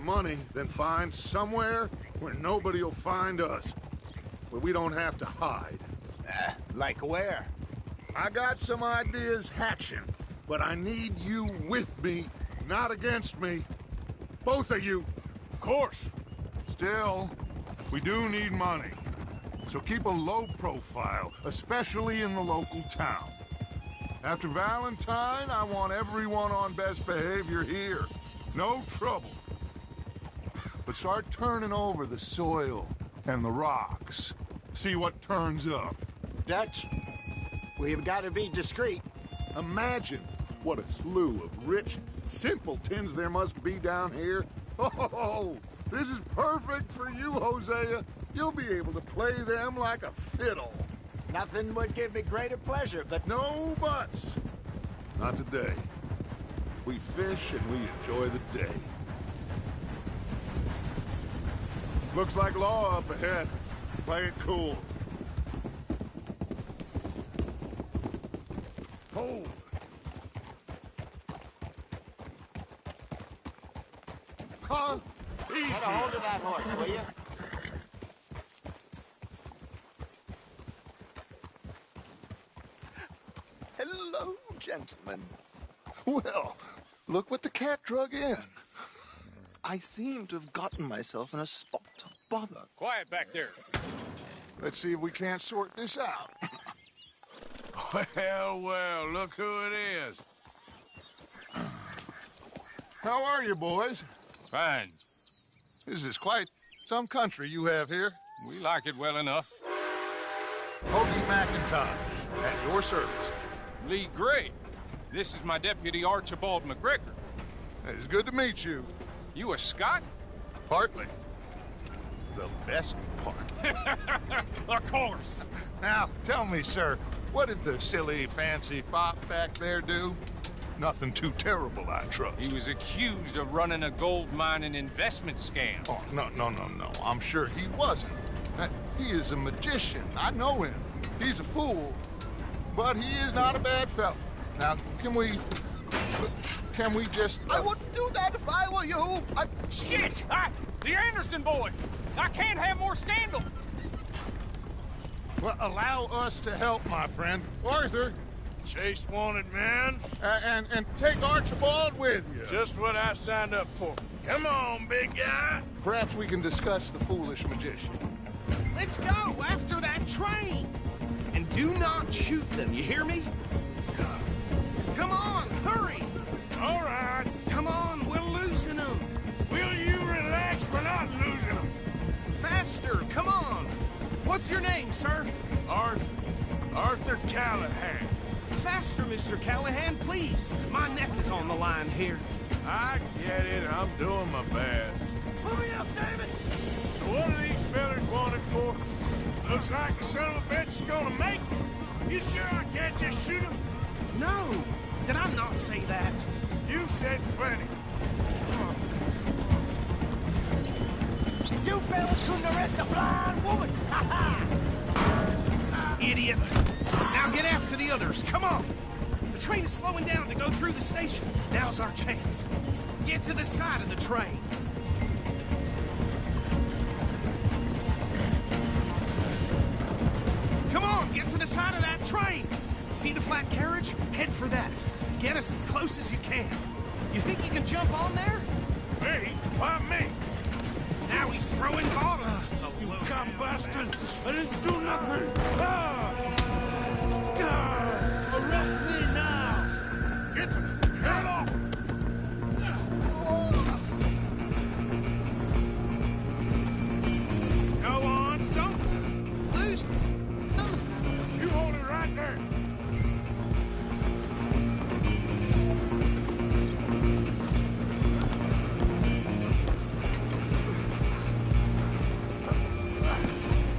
Money, then find somewhere where nobody will find us. Where we don't have to hide. Like where? I got some ideas hatching, but I need you with me, not against me. Both of you. Of course. Still, we do need money. So keep a low profile, especially in the local town. After Valentine, I want everyone on best behavior here. No trouble. But start turning over the soil and the rocks. See what turns up. Dutch, we've got to be discreet. Imagine what a slew of rich simpletons there must be down here. Oh, this is perfect for you, Hosea. You'll be able to play them like a fiddle. Nothing would give me greater pleasure, but... No buts. Not today. We fish and we enjoy the day. Looks like law up ahead. Play it cool. Hold. Huh? Easy. Get a hold of that horse, will you? Hello, gentlemen. Well, look what the cat drug in. I seem to have gotten myself in a spot of bother. Quiet back there. Let's see if we can't sort this out. Well, look who it is. How are you, boys? Fine. This is quite some country you have here. We like it well enough. Hoagie McIntosh, at your service. Lee Gray. This is my deputy, Archibald McGregor. It's good to meet you. You a Scot? Partly. The best part. Of course. Now, tell me, sir, what did the silly, fancy fop back there do? Nothing too terrible, I trust. He was accused of running a gold mining investment scam. Oh, no. I'm sure he wasn't. He is a magician. I know him. He's a fool. But he is not a bad fellow. Now, can we just... I wouldn't do that if I were you. Shit! The Anderson boys! I can't have more scandal! Well, allow us to help, my friend. Arthur. Chase wanted man. And take Archibald with you. Just what I signed up for. Come on, big guy. Perhaps we can discuss the foolish magician. Let's go after that train! And do not shoot them, you hear me? Come on, hurry! All right. Come on, we're losing them! Will you relax? We're not losing them. Faster, come on! What's your name, sir? Arthur Callahan. Faster, Mr. Callahan, please! My neck is on the line here. I get it. I'm doing my best. Hurry up, David! So what are these fellas wanted for? Looks like the son of a bitch is gonna make me. You sure I can't just shoot him? No! Did I not say that? You said plenty. You fellas couldn't arrest a blind woman! Idiot! Now get after the others, come on! The train is slowing down to go through the station. Now's our chance. Get to the side of the train. Come on, get to the side of that train! See the flat carriage? Head for that. Get us as close as you can. You think you can jump on there? Me? Why me? Now he's throwing bottles. You come bastard! I didn't do nothing! Arrest me now! Get off! Go on, don't lose them. You hold it right there!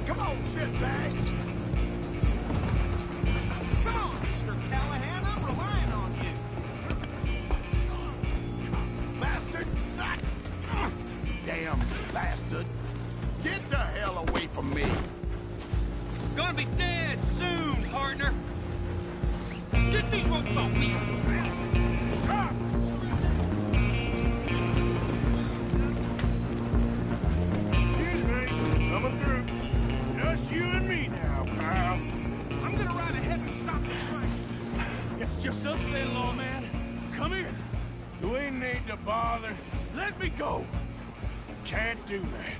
Come on, shitbag. Come on, Mr. Callahan, I'm relying on you. Bastard! Damn bastard! Get the hell away from me! Gonna be dead soon, partner! Get these ropes off me! Stop! It's just us then, lawman. Come here. Do we need to bother? Let me go. Can't do that.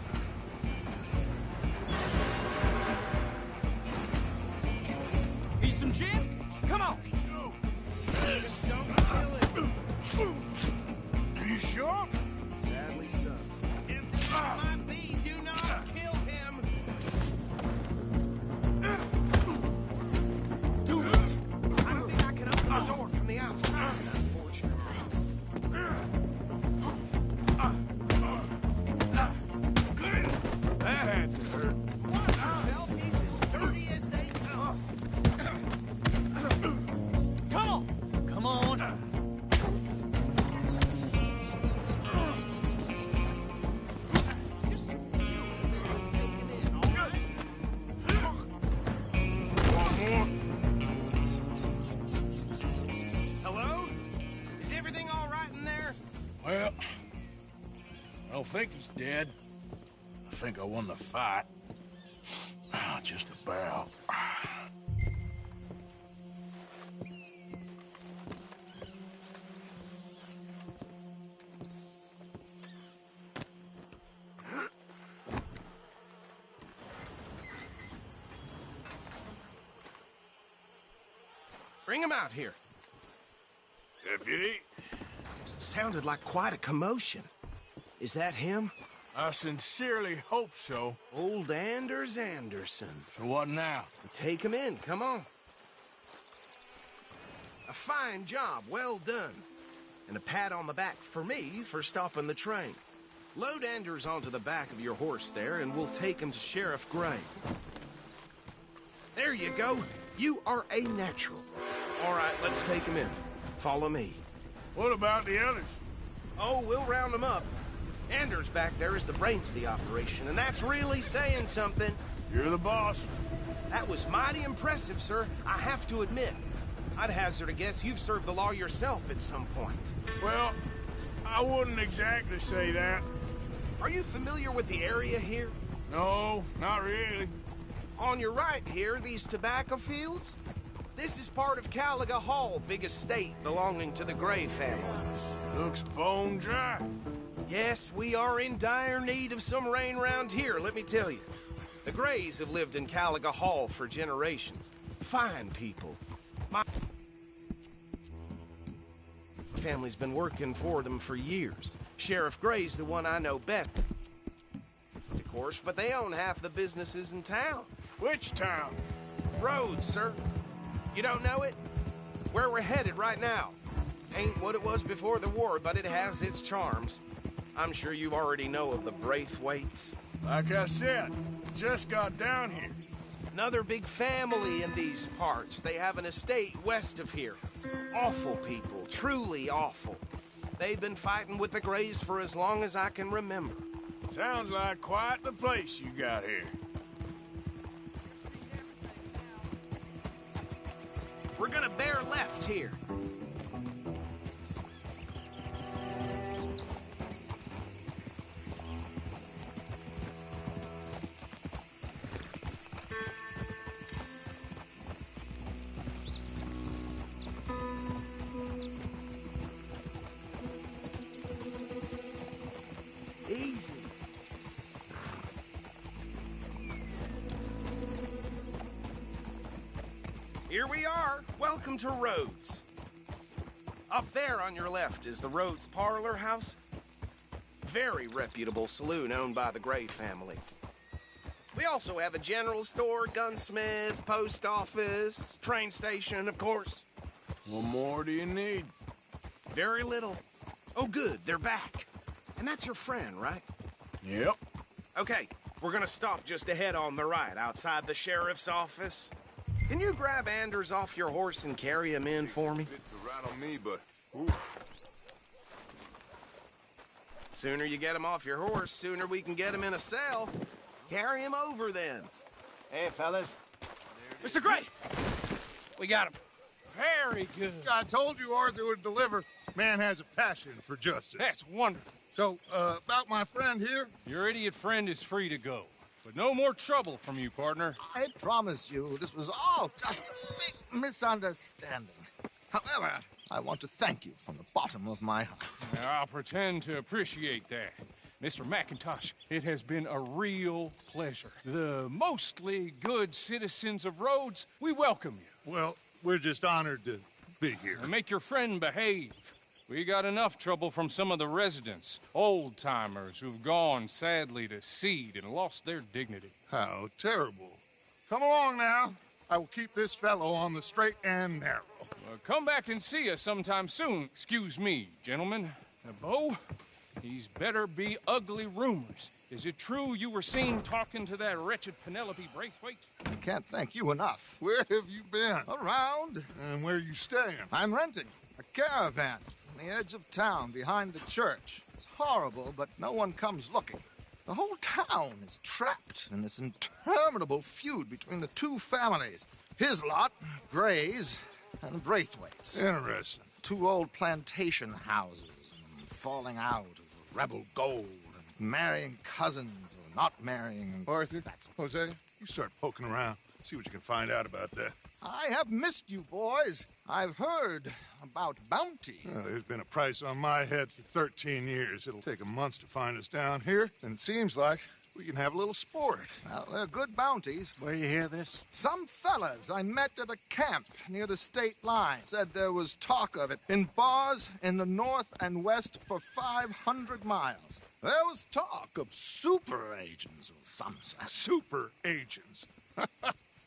Need some gin? Come on. Just don't kill him. Are you sure? Sadly so. If might be, do not kill him. Do it. I don't think I can open the door from the outside, unfortunately. That had to hurt. Watch yourself. He's as dirty as they come. Come on. Come on. Hello? Is everything all right in there? Well, I don't think he's dead. I think I won the fight. Ah, just about. Bring him out here. Deputy, Sounded like quite a commotion. Is that him? I sincerely hope so. Old Anders Anderson. So what now? Take him in, come on. A fine job, well done. And a pat on the back for me for stopping the train. Load Anders onto the back of your horse there, and we'll take him to Sheriff Gray. There you go. You are a natural. All right, let's take him in. Follow me. What about the others? Oh, we'll round them up. Anders back there is the brains of the operation, and that's really saying something. You're the boss. That was mighty impressive, sir. I have to admit. I'd hazard a guess you've served the law yourself at some point. Well, I wouldn't exactly say that. Are you familiar with the area here? No, not really. On your right here, these tobacco fields? This is part of Caliga Hall, big estate belonging to the Gray family. Looks bone dry. Yes, we are in dire need of some rain round here, let me tell you. The Grays have lived in Caliga Hall for generations. Fine people. My family's been working for them for years. Sheriff Gray's the one I know best, of course, but they own half the businesses in town. Which town? Rhodes, sir. You don't know it? Where we're headed right now. Ain't what it was before the war, but it has its charms. I'm sure you already know of the Braithwaites. Like I said, just got down here. Another big family in these parts. They have an estate west of here. Awful people, truly awful. They've been fighting with the Grays for as long as I can remember. Sounds like quite the place you got here. We're gonna bear left here. Easy. Here we are. Welcome to Rhodes. Up there on your left is the Rhodes Parlor House. Very reputable saloon owned by the Gray family. We also have a general store, gunsmith, post office, train station, of course. What more do you need? Very little. Oh, good, they're back. And that's your friend, right? Yep. Okay, we're gonna stop just ahead on the right, outside the sheriff's office. Can you grab Anders off your horse and carry him in for me? Bit to rattle me, but oof. Sooner you get him off your horse, sooner we can get him in a cell. Carry him over, then. Hey, fellas. Mr. Gray! We got him. Very good. I told you Arthur would deliver. Man has a passion for justice. That's wonderful. So, about my friend here? Your idiot friend is free to go. But no more trouble from you, partner. I promise you, this was all just a big misunderstanding. However, I want to thank you from the bottom of my heart. I'll pretend to appreciate that. Mr. McIntosh, it has been a real pleasure. The mostly good citizens of Rhodes, we welcome you. Well, we're just honored to be here. And make your friend behave. We got enough trouble from some of the residents, old-timers who've gone, sadly, to seed and lost their dignity. How terrible. Come along now. I will keep this fellow on the straight and narrow. Come back and see us sometime soon. Excuse me, gentlemen. Bo, these better be ugly rumors. Is it true you were seen talking to that wretched Penelope Braithwaite? I can't thank you enough. Where have you been? Around. And where you staying? I'm renting a caravan on the edge of town behind the church. It's horrible, but no one comes looking. The whole town is trapped in this interminable feud between the two families. His lot, Gray's, and Braithwaite's. Interesting. Two old plantation houses, and falling out of rebel gold, and marrying cousins or not marrying. Arthur, Jose, you start poking around. See what you can find out about that. I have missed you, boys. I've heard about bounty. There's been a price on my head for 13 years. It'll take 'em months to find us down here, and it seems like we can have a little sport. Well, they're good bounties. Where you hear this? Some fellas I met at a camp near the state line said there was talk of it in bars in the north and west for 500 miles. There was talk of super agents of some sort. Super agents.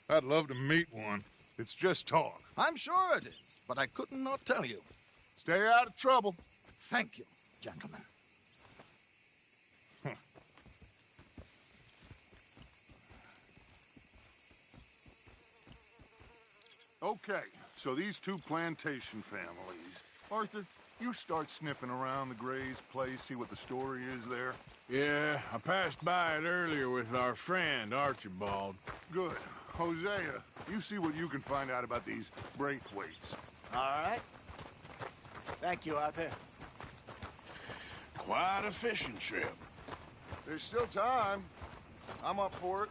I'd love to meet one. It's just talk. I'm sure it is, but I couldn't not tell you. Stay out of trouble. Thank you, gentlemen. Okay, so these two plantation families. Arthur, you start sniffing around the Gray's place, see what the story is there. Yeah, I passed by it earlier with our friend, Archibald. Good. Hosea, you see what you can find out about these Braithwaites. All right. Thank you, Arthur. Quite a fishing trip. There's still time. I'm up for it.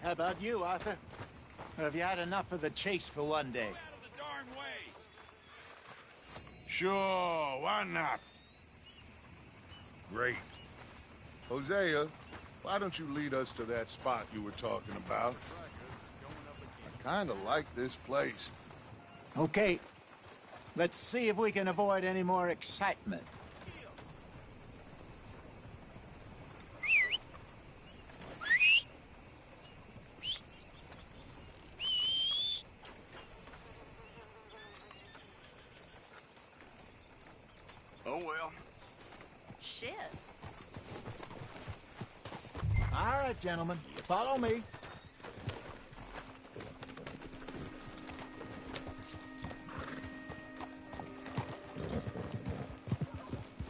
How about you, Arthur? Or have you had enough of the chase for one day? Sure, why not? Great. Hosea, why don't you lead us to that spot you were talking about? I kind of like this place. Okay. Let's see if we can avoid any more excitement. Oh, well. Shit. All right, gentlemen. Follow me.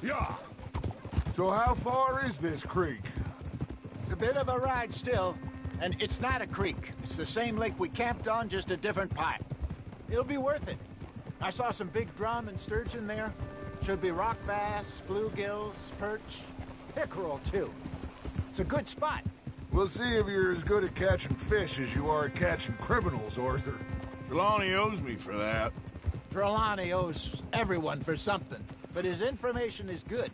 Yeah. So how far is this creek? It's a bit of a ride still, and it's not a creek. It's the same lake we camped on, just a different part. It'll be worth it. I saw some big drum and sturgeon there. Should be rock bass, bluegills, perch, pickerel, too. It's a good spot. We'll see if you're as good at catching fish as you are at catching criminals, Arthur. Trelawney owes me for that. Trelawney owes everyone for something, but his information is good.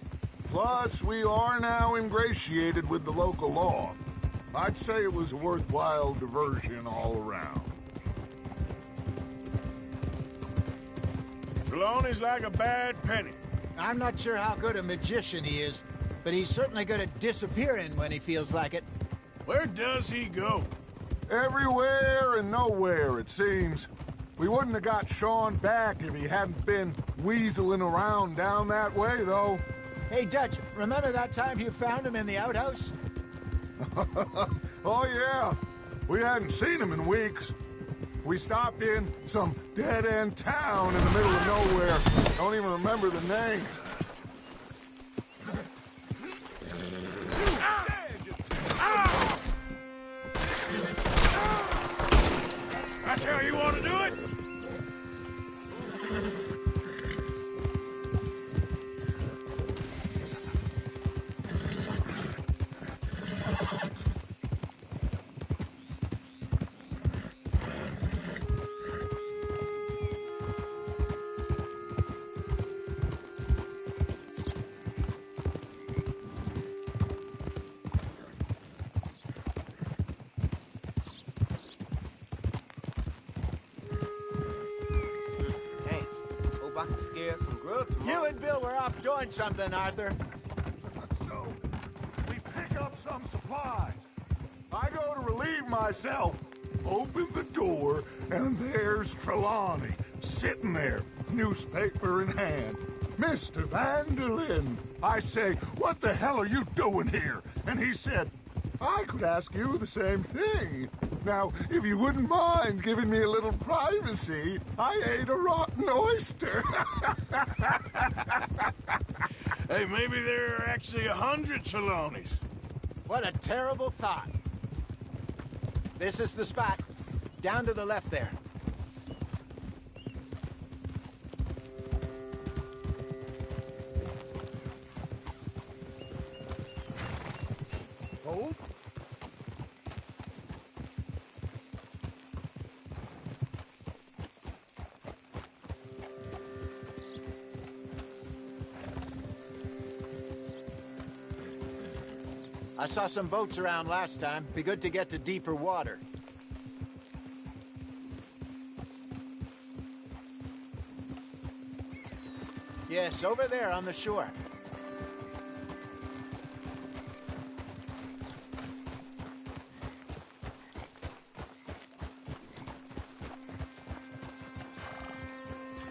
Plus, we are now ingratiated with the local law. I'd say it was a worthwhile diversion all around. Trelawney's like a bad penny. I'm not sure how good a magician he is, but he's certainly good at disappearing when he feels like it. Where does he go? Everywhere and nowhere, it seems. We wouldn't have got Sean back if he hadn't been weaseling around down that way, though. Hey, Dutch, remember that time you found him in the outhouse? Oh, yeah. We hadn't seen him in weeks. We stopped in some dead-end town in the middle of nowhere. Don't even remember the name. That's how you want to do it? I can scare some grub tomorrow. You and Bill were off doing something, Arthur. So, we pick up some supplies. I go to relieve myself, open the door, and there's Trelawney, sitting there, newspaper in hand. Mr. Vanderlyn. I say, what the hell are you doing here? And he said, I could ask you the same thing. Now, if you wouldn't mind giving me a little privacy, I ate a rotten oyster. Hey, maybe there are actually 100 Trelawneys. What a terrible thought. This is the spot. Down to the left there. Hold. I saw some boats around last time. Be good to get to deeper water. Yes, over there on the shore.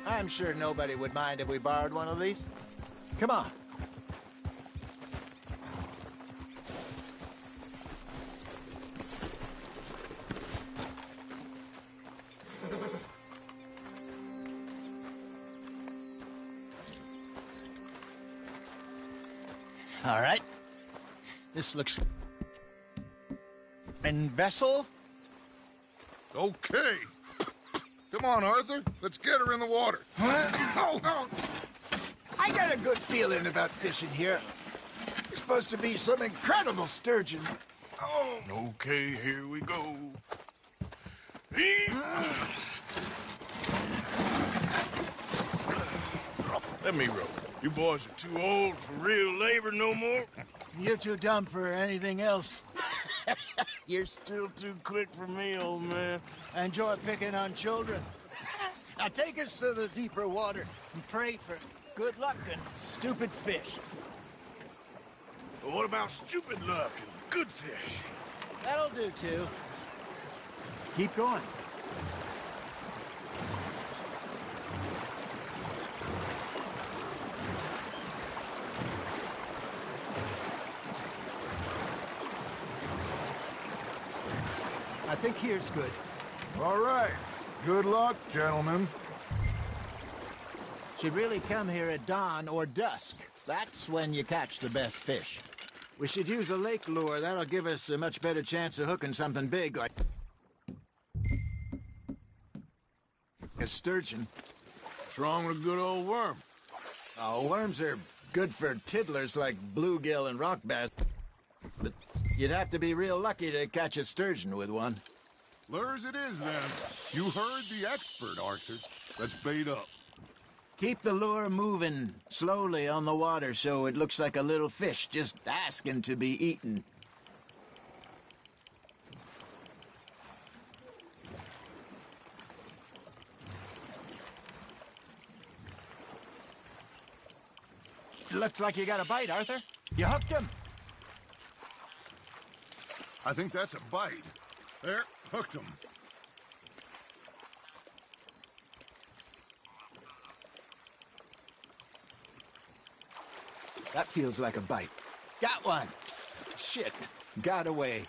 I'm sure nobody would mind if we borrowed one of these. Come on. All right. This looks... And vessel? Okay. Come on, Arthur. Let's get her in the water. Oh. I got a good feeling about fishing here. It's supposed to be some incredible sturgeon. Oh. Okay, here we go. Let me row. You boys are too old for real labor no more. You're too dumb for anything else. You're still too quick for me, old man. I enjoy picking on children. Now take us to the deeper water and pray for good luck and stupid fish. But what about stupid luck and good fish? That'll do, too. Keep going. I think here's good. All right. Good luck, gentlemen. Should really come here at dawn or dusk. That's when you catch the best fish. We should use a lake lure. That'll give us a much better chance of hooking something big like a sturgeon. What's wrong with a good old worm? Oh, worms are good for tiddlers like bluegill and rock bass. But you'd have to be real lucky to catch a sturgeon with one. Lures it is, then. You heard the expert, Arthur. Let's bait up. Keep the lure moving slowly on the water so it looks like a little fish just asking to be eaten. Looks like you got a bite, Arthur. You hooked him. I think that's a bite. There, hooked him. That feels like a bite. Got one. Shit. Got away.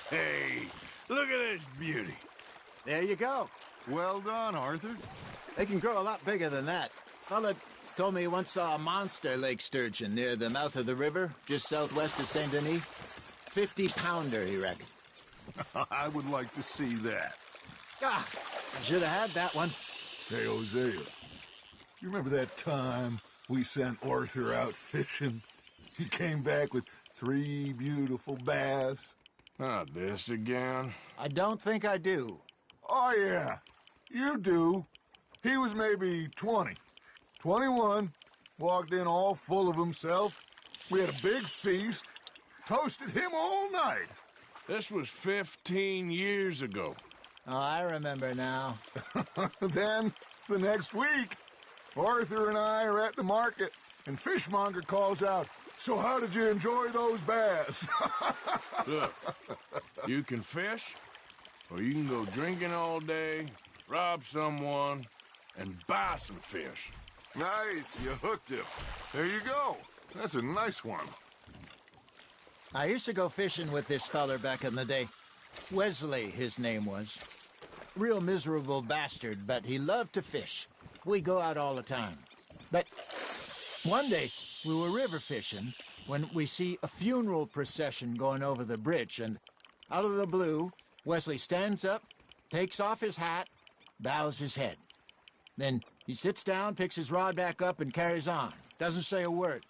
Hey, look at this beauty. There you go. Well done, Arthur. They can grow a lot bigger than that. Fella told me he once saw a monster lake sturgeon near the mouth of the river, just southwest of Saint Denis. 50-pounder, he reckoned. I would like to see that. Ah, I should have had that one. Hey, Hosea. You remember that time we sent Arthur out fishing? He came back with 3 beautiful bass. Not this again. I don't think I do. Oh, yeah. You do. He was maybe 20. 21. Walked in all full of himself. We had a big feast. Toasted him all night. This was 15 years ago. Oh, I remember now. Then, the next week, Arthur and I are at the market, and Fishmonger calls out, "So how did you enjoy those bass?" Look, you can fish, or you can go drinking all day, rob someone, and buy some fish. Nice, you hooked him. There you go. That's a nice one. I used to go fishing with this feller back in the day. Wesley, his name was. Real miserable bastard, but he loved to fish. We go out all the time. But one day, we were river fishing when we see a funeral procession going over the bridge, and out of the blue, Wesley stands up, takes off his hat, bows his head. Then he sits down, picks his rod back up, and carries on. Doesn't say a word.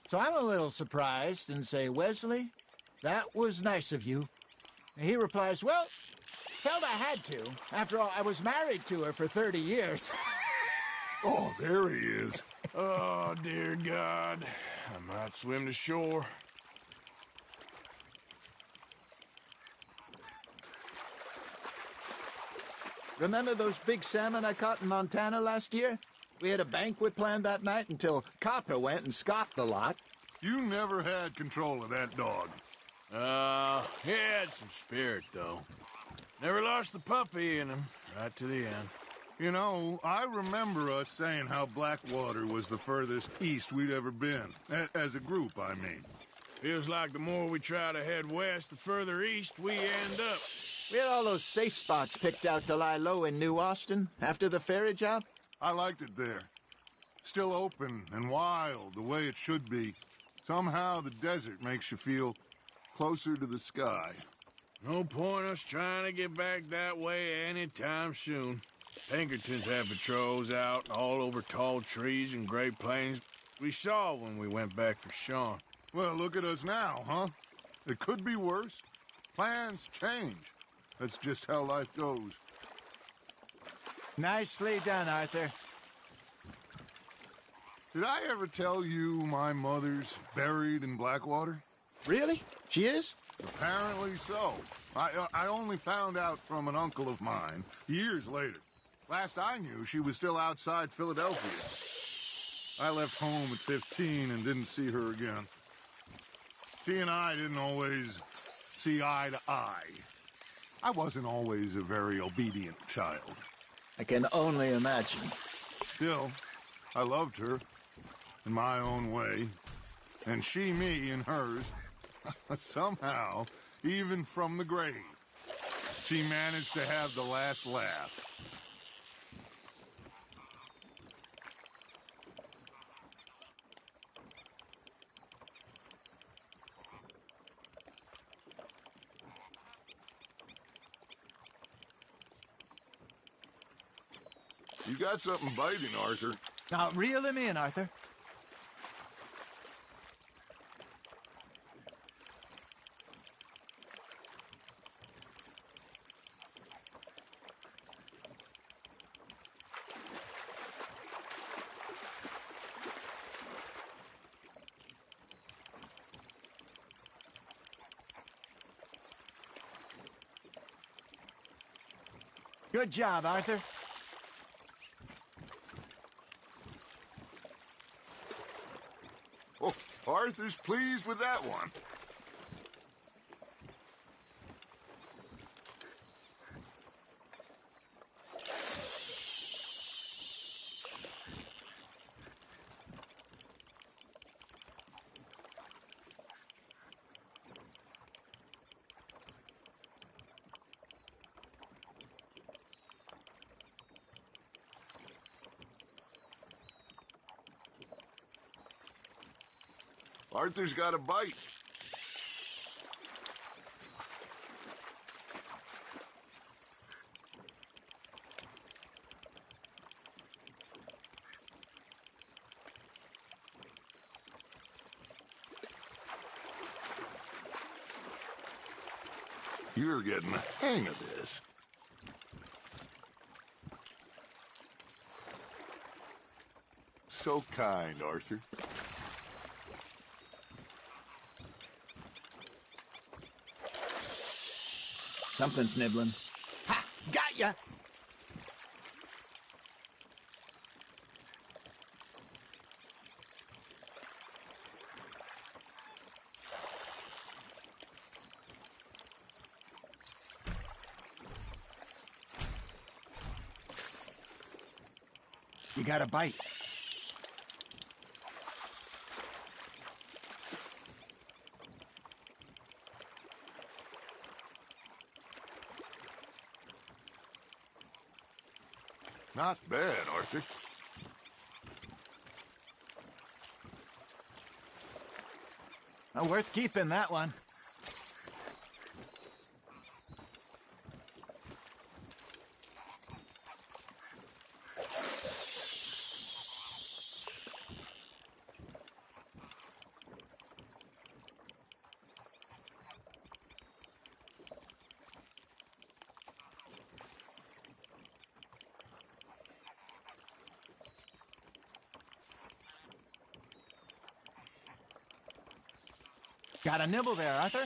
So I'm a little surprised and say, "Wesley, that was nice of you." And he replies, "Well, felt I had to. After all, I was married to her for 30 years. Oh, there he is. Oh, dear God. I might swim to shore. Remember those big salmon I caught in Montana last year? We had a banquet planned that night until Copper went and scoffed the lot. You never had control of that dog. He had some spirit, though. Never lost the puppy in him, right to the end. You know, I remember us saying how Blackwater was the furthest east we'd ever been. As a group, I mean. Feels like the more we try to head west, the further east we end up. We had all those safe spots picked out to lie low in New Austin after the ferry job. I liked it there. Still open and wild, the way it should be. Somehow the desert makes you feel closer to the sky. No point us trying to get back that way anytime soon. Pinkertons have patrols out all over tall trees and Great Plains. We saw when we went back for Sean. Well, look at us now, huh? It could be worse. Plans change. That's just how life goes. Nicely done, Arthur. Did I ever tell you my mother's buried in Blackwater? Really? She is? Apparently so. I only found out from an uncle of mine years later. Last I knew, she was still outside Philadelphia. I left home at 15 and didn't see her again. She and I didn't always see eye to eye. I wasn't always a very obedient child. I can only imagine. Still, I loved her in my own way, and she me in hers. Somehow, even from the grave, she managed to have the last laugh. You got something biting, Arthur. Now, reel him in, Arthur. Good job, Arthur. Oh, Arthur's pleased with that one. Arthur's got a bite. You're getting the hang of this. So kind, Arthur. Something's nibbling. Ha! Got ya! You got a bite. Not bad, Arthur. Worth keeping, that one. Got a nibble there, Arthur.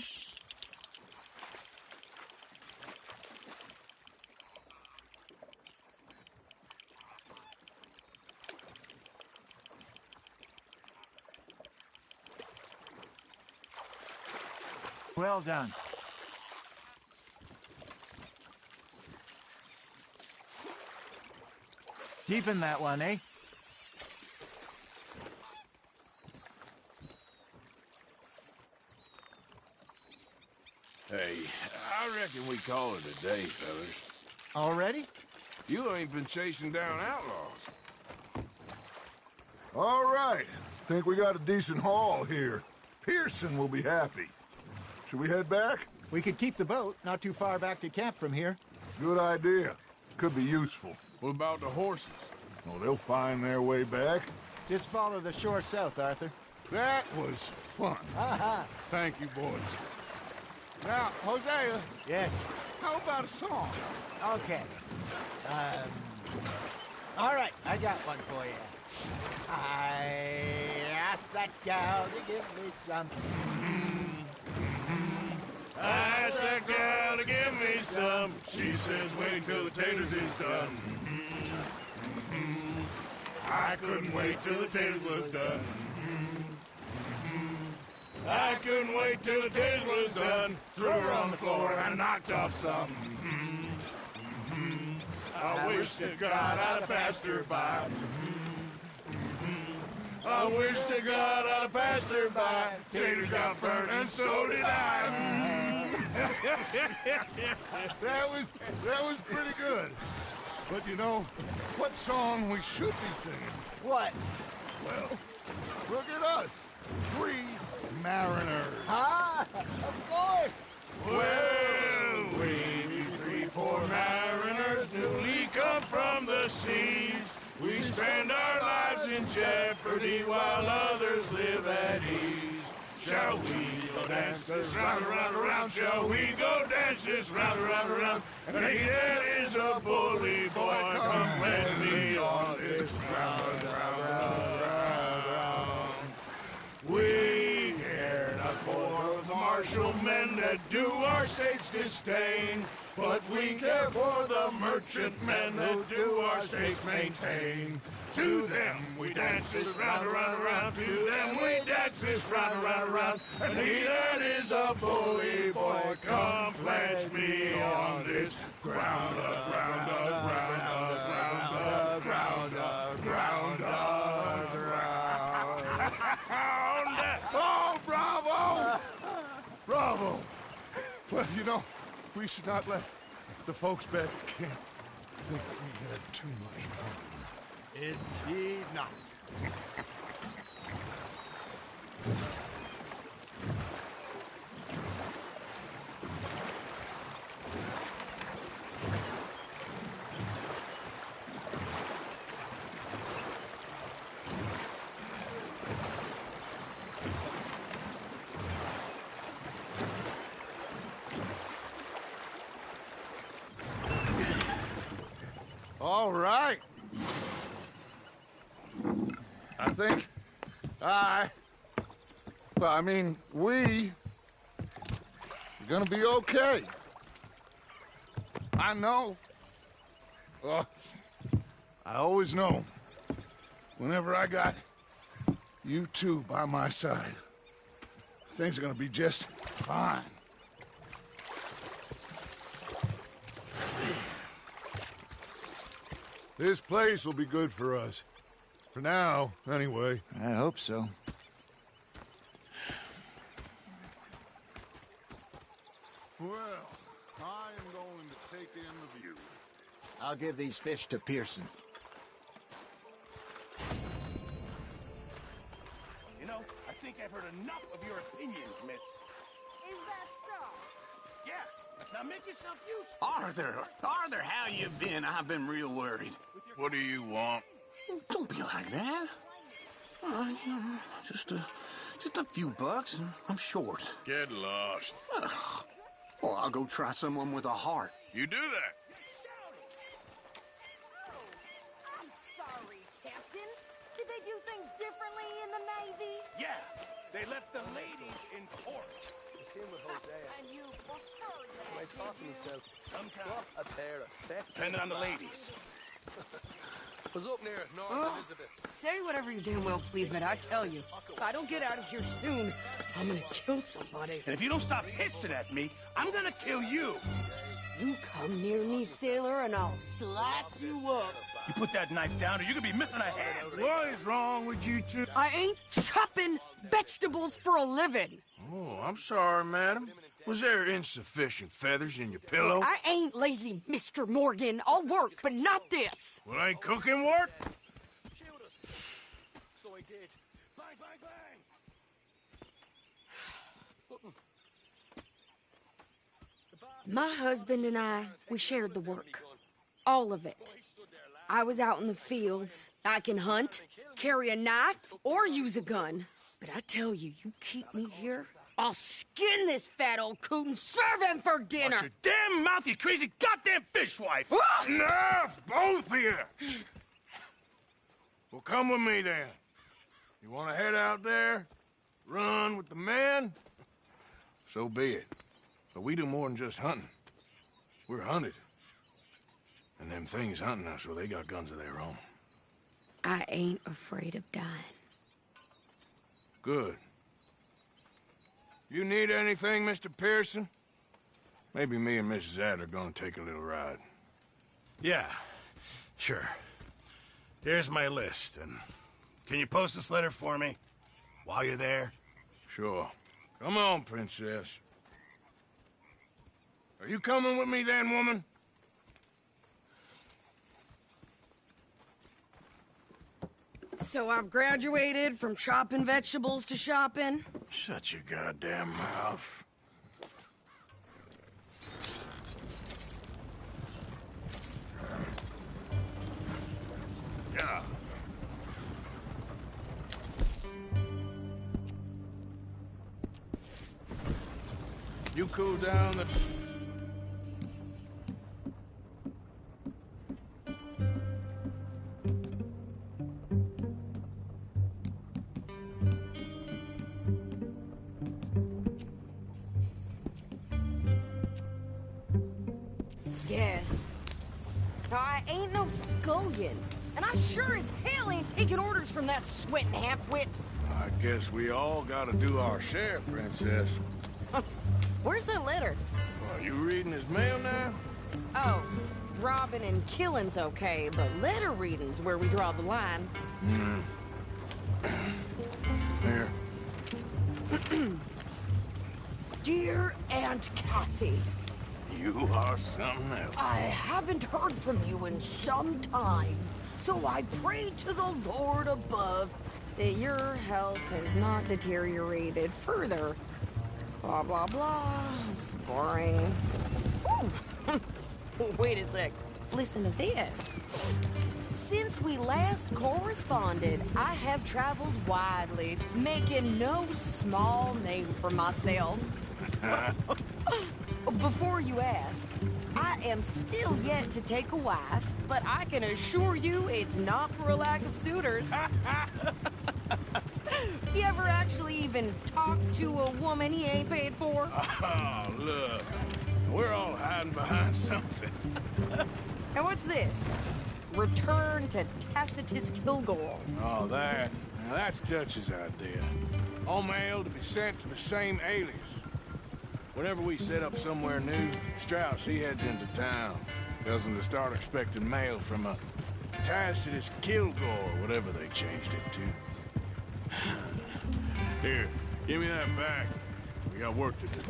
Well done. Deepen that one, eh? Hey, I reckon we call it a day, fellas. Already? You ain't been chasing down outlaws. All right. Think we got a decent haul here. Pearson will be happy. Should we head back? We could keep the boat, not too far back to camp from here. Good idea. Could be useful. What about the horses? Oh, they'll find their way back. Just follow the shore south, Arthur. That was fun. Thank you, boys. Now, Hosea, Yes. how about a song? Okay. All right, I got one for you. I asked that gal to give me some. I asked that gal to give me some. She says wait till the taters is done. I couldn't wait till the taters was done. I couldn't wait till the taters was done. Threw her on the floor and knocked off some. I wish to God I'd have passed her by. I wish to God I'd have passed her by. Taters got burnt and so did I. That was pretty good. But you know, what song we should be singing? What? Well, look at us. 3 mariners. Ah, of course. Well, we be 3 poor mariners newly come from the seas. We spend our lives in jeopardy while others live at ease. Shall we go dance this round, around, around? Shall we go dance this round, around, around? And he that is a bully boy, come pledge me on this ground, ground. We care not for the martial men that do our state's disdain, but we care for the merchant men that do our states maintain. To them we dance this round, around, around. To them we dance this round, around, around. And he that is a bully boy, come pledge me on this ground, ground, ground, ground, ground, ground, ground. Oh, bravo! Bravo! Well, you know, we should not let the folks back at camp think that we had too much fun. Indeed not. All right. We're gonna be okay. I know. I always know. Whenever I got you two by my side, things are gonna be just fine. This place will be good for us. For now, anyway. I hope so. Well, I am going to take in the view. I'll give these fish to Pearson. You know, I think I've heard enough of your opinions, miss. Is that so? Yeah, now make yourself useful. Arthur, how you been? I've been real worried. What do you want? Don't be like that. Just a few bucks, and I'm short. Get lost. Well, I'll go try someone with a heart. You do that. I'm sorry, Captain. Did they do things differently in the Navy? Yeah, they left the ladies in port. And you preferred that, did you? Sometimes. Depending on the ladies. Was up near North Elizabeth. Say whatever you damn well please, but I tell you, if I don't get out of here soon, I'm gonna kill somebody. And if you don't stop hissing at me, I'm gonna kill you. You come near me, sailor, and I'll slice you up. You put that knife down or you're gonna be missing a hand. What is wrong with you two? I ain't chopping vegetables for a living. Oh, I'm sorry, madam. Was there insufficient feathers in your pillow? I ain't lazy, Mr. Morgan. I'll work, but not this. Well, ain't cooking work? So I did. Bang, bang, bang. My husband and I, we shared the work. All of it. I was out in the fields. I can hunt, carry a knife, or use a gun. But I tell you, you keep me here, I'll skin this fat old coot and serve him for dinner. Watch your damn mouth, you crazy goddamn fishwife! Ah! Enough, both of you! Well, come with me then. You want to head out there, run with the men? So be it. But we do more than just hunting. We're hunted. And them things hunting us, well, they got guns of their own. I ain't afraid of dying. Good. You need anything, Mr. Pearson? Maybe me and Mrs. Ad are gonna take a little ride. Yeah, sure. Here's my list, and can you post this letter for me while you're there? Sure. Come on, Princess. Are you coming with me then, woman? So I've graduated from chopping vegetables to shopping? Shut your goddamn mouth. Yeah. You cool down the... Yes. I ain't no scullion. And I sure as hell ain't taking orders from that sweating half-wit. I guess we all gotta do our share, Princess. Where's that letter? Are you reading his mail now? Oh, robbing and killing's okay, but letter reading's where we draw the line. Here. Dear Aunt Kathy, You are something else. I haven't heard from you in some time, so I pray to the Lord above that your health has not deteriorated further. Blah, blah, blah. It's boring. Ooh. Wait a sec. Listen to this. Since we last corresponded, I have traveled widely, making no small name for myself. Before you ask, I am still yet to take a wife, but I can assure you it's not for a lack of suitors. You ever actually even talk to a woman he ain't paid for? Oh, look. We're all hiding behind something. And what's this? Return to Tacitus Kilgore. Oh, that. Now that's Dutch's idea. All mail to be sent to the same alias. Whenever we set up somewhere new, Strauss, he heads into town. Tells them to start expecting mail from a Tacitus Kilgore, whatever they changed it to. Here, give me that back. We got work to do.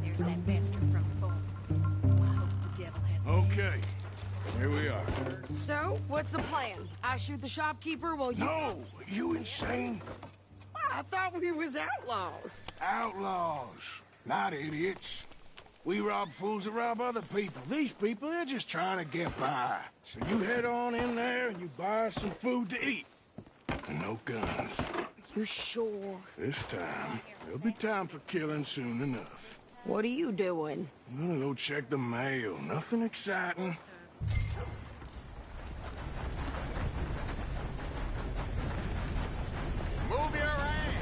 There's that bastard from before. I hope the devil has Okay, here we are. So, what's the plan? I shoot the shopkeeper while you... No! You insane? I thought we was outlaws. Outlaws, not idiots. We rob fools that rob other people. These people, they're just trying to get by. So you head on in there and you buy us some food to eat. And no guns. You sure? This time, there'll be time for killing soon enough. What are you doing? I'm gonna go check the mail. Nothing exciting. Move your ass!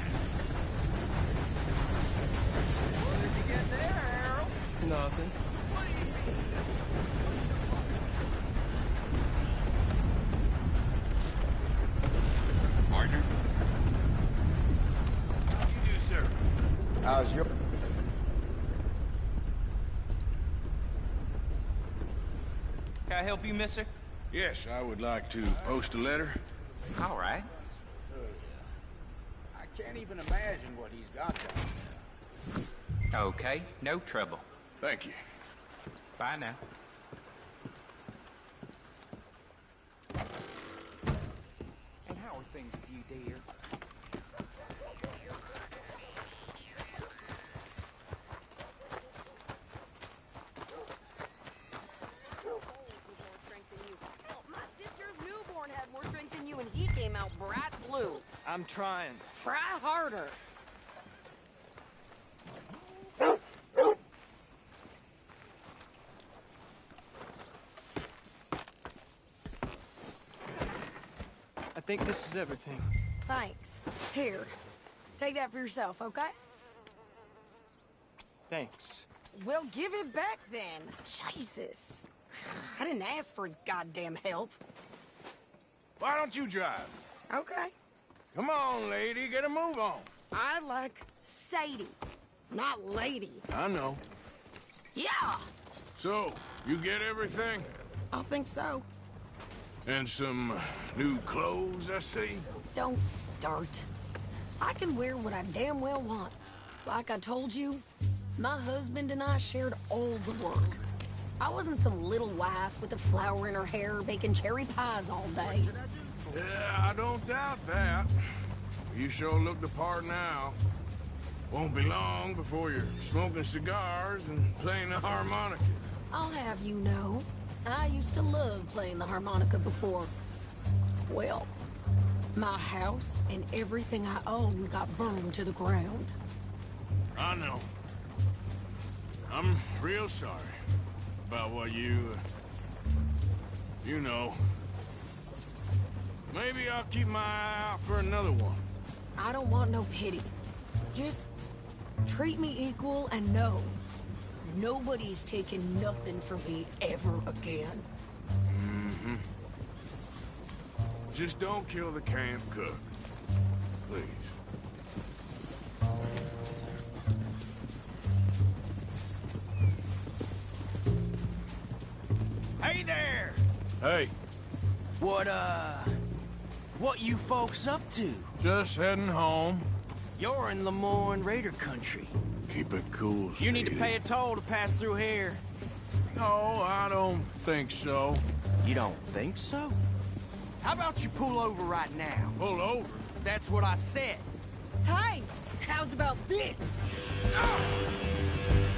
What did you get there, Harold? Nothing. Partner? You do, sir. How's your... Can I help you, mister? Yes, I would like to post a letter. All right. I can't even imagine what he's got there. Okay, no trouble. Thank you. Bye now. And how are things with you, dear? My sister's newborn had more strength than you, and he came out bright blue. I'm trying. Try harder. I think this is everything. Thanks. Here, take that for yourself, okay? Thanks. Well, give it back then. Jesus. I didn't ask for his goddamn help. Why don't you drive? Okay. Come on, lady, get a move on. I like Sadie, not lady. I know. Yeah, So, you get everything? I think so. And some new clothes, I see? Don't start. I can wear what I damn well want. Like I told you, my husband and I shared all the work. I wasn't some little wife with a flower in her hair baking cherry pies all day. Yeah, I don't doubt that. You sure look the part now. Won't be long before you're smoking cigars and playing the harmonica. I'll have you know, I used to love playing the harmonica before. Well, my house and everything I owned got burned to the ground. I know. I'm real sorry about what you know. Maybe I'll keep my eye out for another one. I don't want no pity. Just treat me equal and know nobody's taking nothing from me ever again. Mm-hmm. Just don't kill the camp cook. Please. Hey there! Hey, What you folks up to? just heading home. You're in Lemoyne Raider country. Keep it cool, You need to Sadie. pay a toll to pass through here. No, I don't think so. You don't think so? How about you pull over right now? Pull over? That's what I said. Hey, how's about this?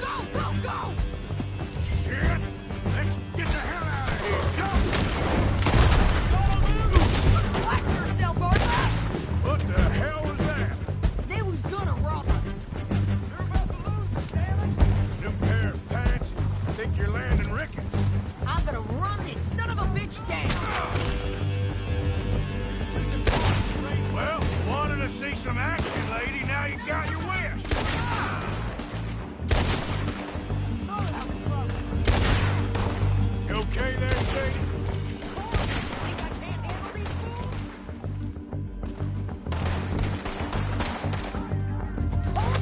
Go, go, go! Shit! Let's get the hell out of here! Watch yourself, Arthur! What the hell was that? They was gonna rob us. They're about to lose us, damn it! New pair of pants? Think you're landing Ricketts? I'm gonna run this son of a bitch down. see some action, lady. Now you got your wish. Oh, that was close. You okay there, Sadie? Think I can't handle these fools?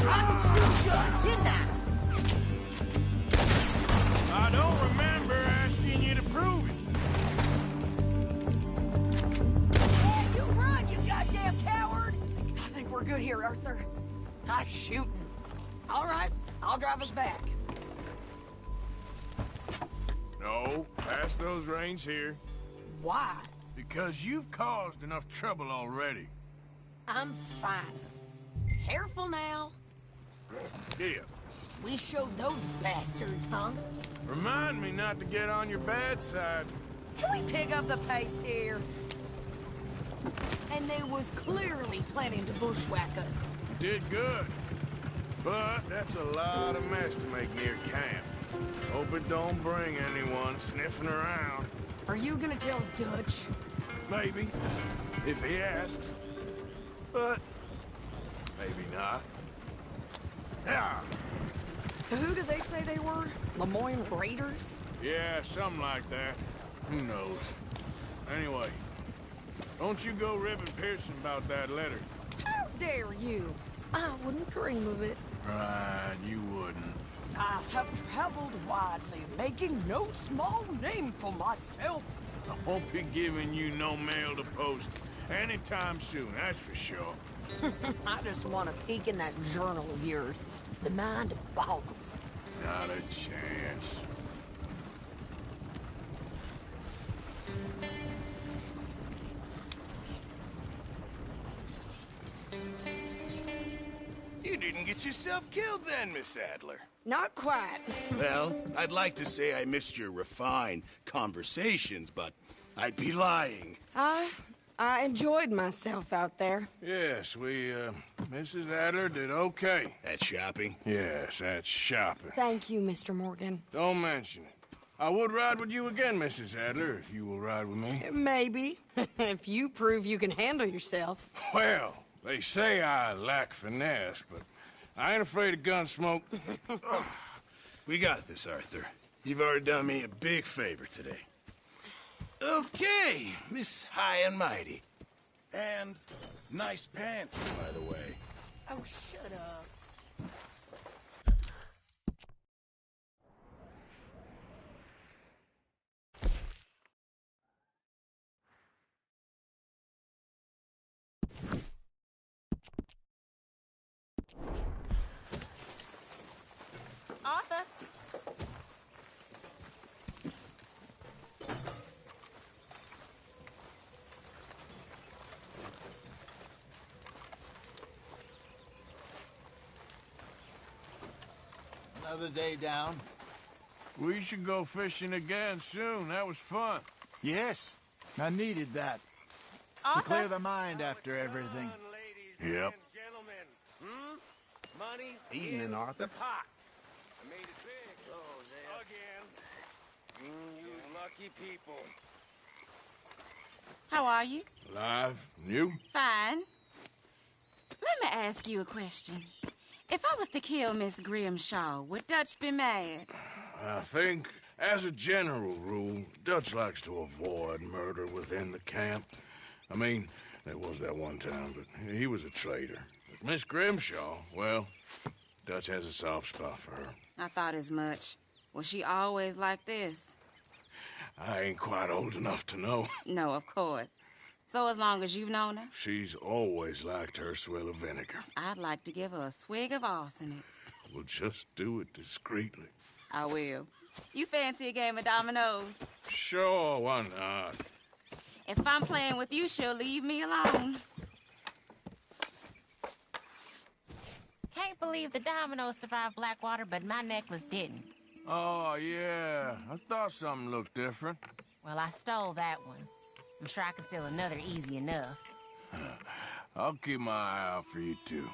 I shoot gun, didn't I? I don't remember asking you to prove it. Yeah, you run, you goddamn coward! I think we're good here, Arthur. Nice shooting. All right, I'll drive us back. No, pass those reins here. Why? Because you've caused enough trouble already. I'm fine. Careful now. Yeah. We showed those bastards, huh? Remind me not to get on your bad side. Can we pick up the pace here? And they was clearly planning to bushwhack us. Did good. But that's a lot of mess to make near camp. Hope it don't bring anyone sniffing around. Are you gonna tell Dutch? Maybe, if he asks. But maybe not. Yeah. So who did they say they were? Lemoyne Raiders? Yeah, something like that. Who knows? Anyway, don't you go ribbing Pearson about that letter. How dare you? I wouldn't dream of it. Right, you wouldn't. I have traveled widely, making no small name for myself. I won't be giving you no mail to post anytime soon, that's for sure. I just want to peek in that journal of yours. The mind boggles. Not a chance. You didn't get yourself killed then, Miss Adler. Not quite. Well, I'd like to say I missed your refined conversations, but I'd be lying. I enjoyed myself out there. Yes, Mrs. Adler did okay. At shopping? Yes, that's shopping. Thank you, Mr. Morgan. Don't mention it. I would ride with you again, Mrs. Adler, if you will ride with me. Maybe. If you prove you can handle yourself. Well, they say I lack finesse, but I ain't afraid of gun smoke. We got this, Arthur. You've already done me a big favor today. Okay, Miss High and Mighty. And nice pants, by the way. Oh, shut up. Arthur? Another day down. We should go fishing again soon. That was fun. Yes, I needed that. Arthur? To clear the mind after everything. Yep. Money Evening, Arthur. pot. I made it big. Oh, again. You lucky people. How are you? Alive. You? Fine. Let me ask you a question. If I was to kill Miss Grimshaw, would Dutch be mad? I think, as a general rule, Dutch likes to avoid murder within the camp. I mean, there was that one time, but he was a traitor. But Miss Grimshaw, well, Dutch has a soft spot for her. I thought as much. Was she always like this? I ain't quite old enough to know. No, of course. So as long as you've known her? She's always liked her swill of vinegar. I'd like to give her a swig of arsenic. We'll just do it discreetly. I will. You fancy a game of dominoes? Sure, why not? If I'm playing with you, she'll leave me alone. Can't believe the dominoes survived Blackwater, but my necklace didn't. Oh, yeah. I thought something looked different. Well, I stole that one. I'm sure I can steal another easy enough. I'll keep my eye out for you, too.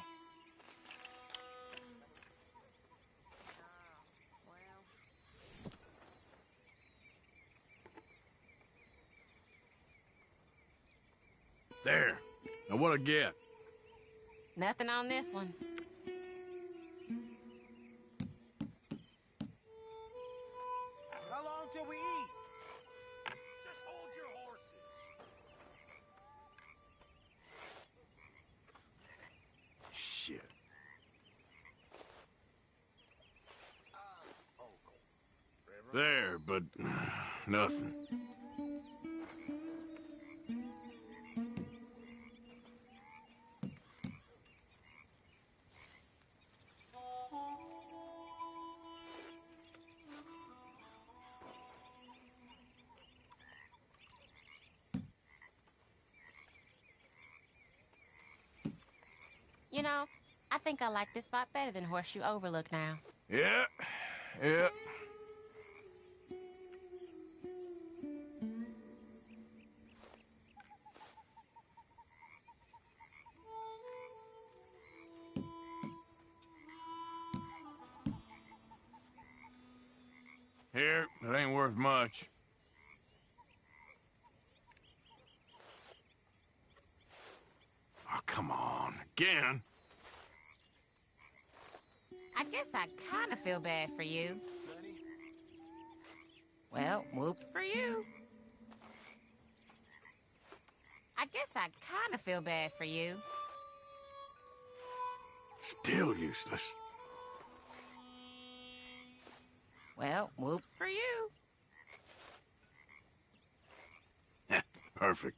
There. Now, what'd I get? Nothing on this one. How long till we eat? Just hold your horses. Shit. There, but nothing. You know, I think I like this spot better than Horseshoe Overlook now. Yeah, yeah. Here, it ain't worth much. Oh, come on. Again? I guess I kind of feel bad for you. Well, whoops for you. I guess I kind of feel bad for you. Still useless. Well, whoops for you. Perfect.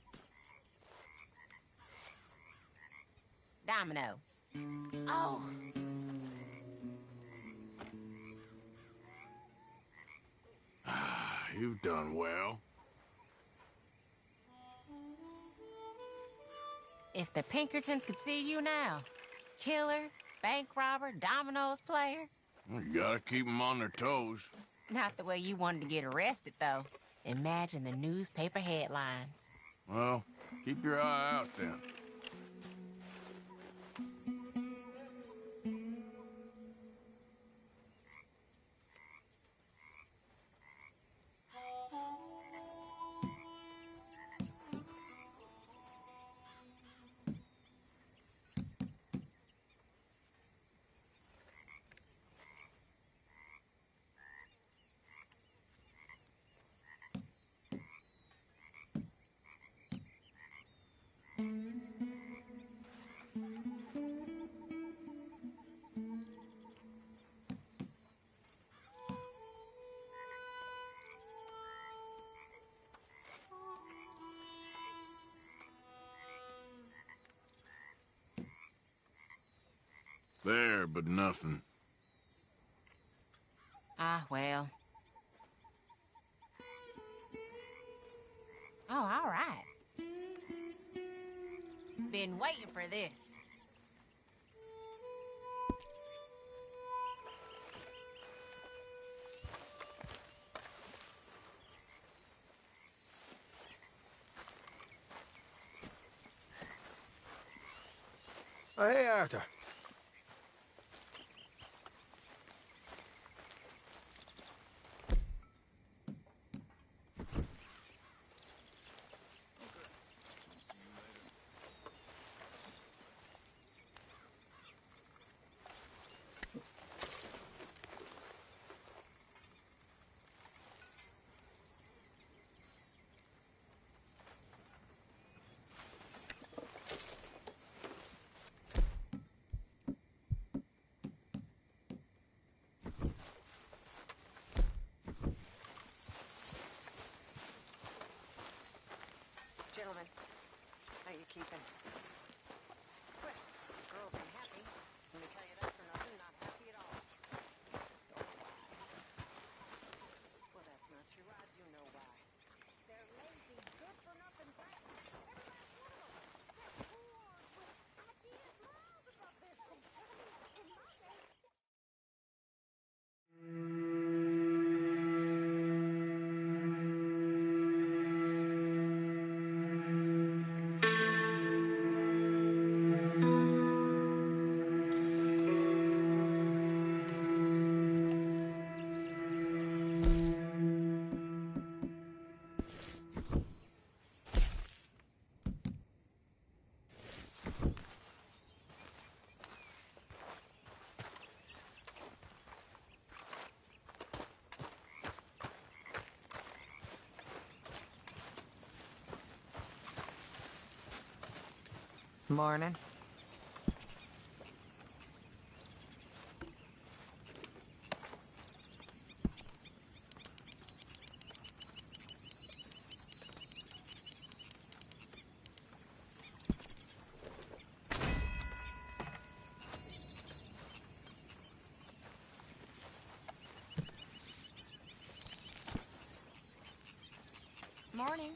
Domino. Oh. You've done well. If the Pinkertons could see you now. Killer, bank robber, dominoes player. You gotta keep them on their toes. Not the way you wanted to get arrested, though. Imagine the newspaper headlines. Well, keep your eye out then. There, but nothing. Ah, well. Oh, all right. Been waiting for this. Oh, hey, Arthur. Gentlemen, how you keeping? Well, girls ain't happy. Let me tell you that for nothing, not happy at all. Well, that's not true. I do know why. They're lazy, good for nothing brats. Every last one of them. They're poor, with ideas miles above this. In my day, Morning. Morning.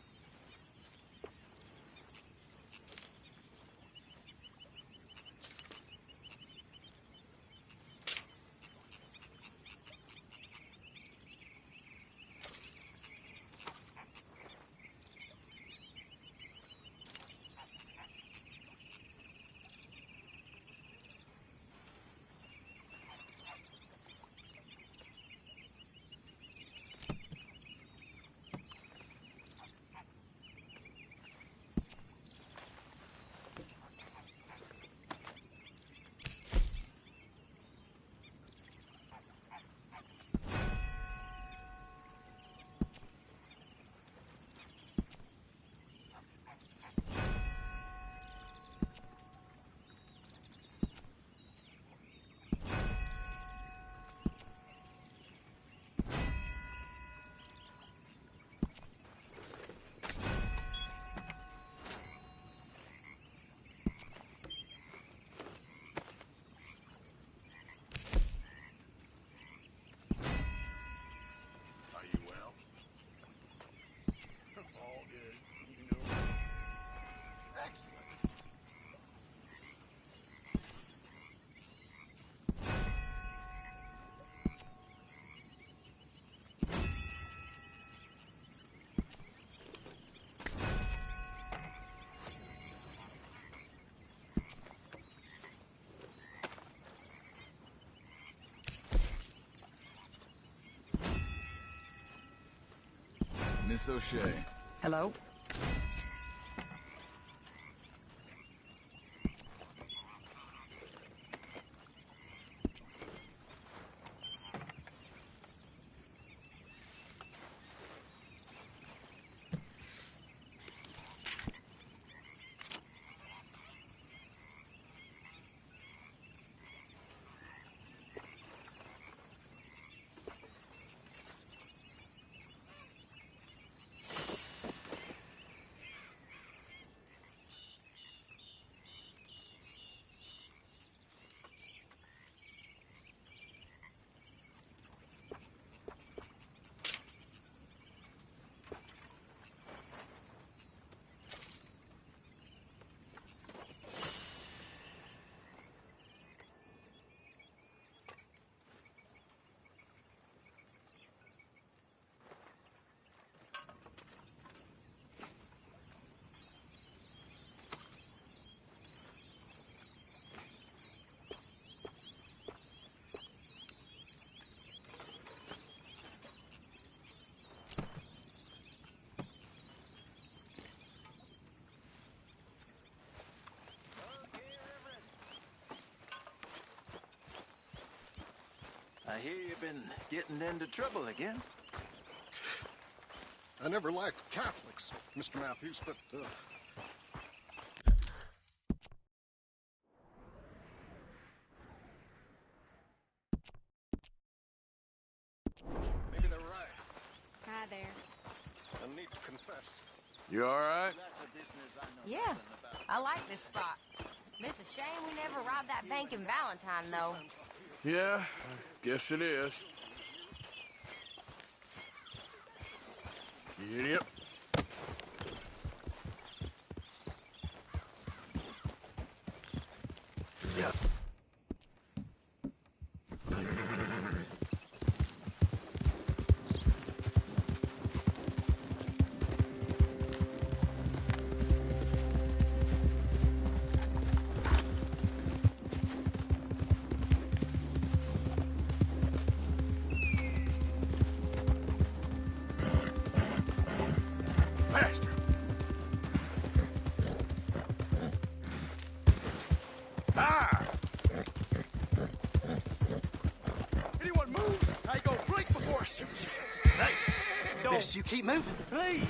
Are you well? All good. You know. Excellent. Miss O'Shea. Hello? I hear you've been getting into trouble again. I never liked Catholics, Mr. Matthews, but, maybe they're right. Hi there. I need to confess. You all right? Yeah, I like this spot. It's a shame we never robbed that bank in Valentine, though. Yeah, I guess it is. Giddy up. Yeah. Bastard! Ah! Anyone move? I go blink before I shoot you. Hey, Best you keep moving. please.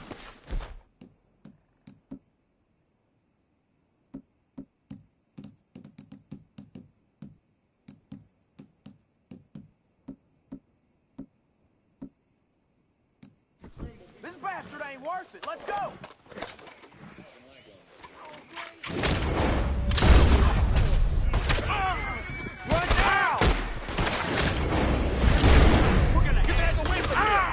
ain't worth it. Let's go! Run now! We're gonna get out of the way from here!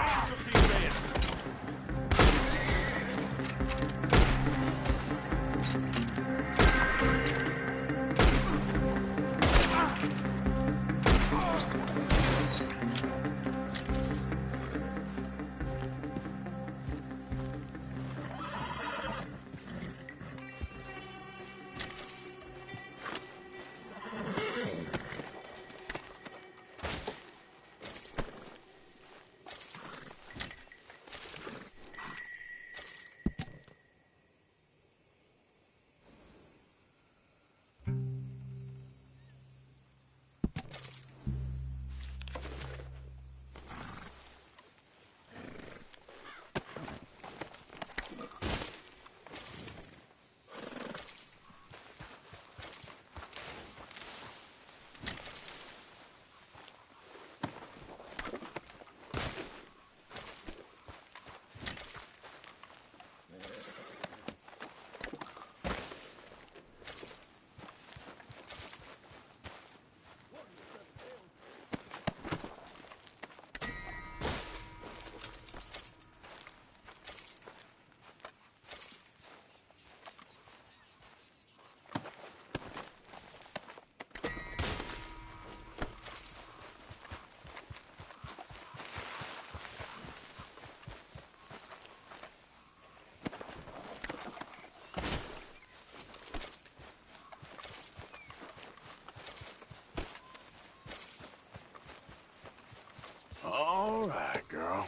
All right, girl.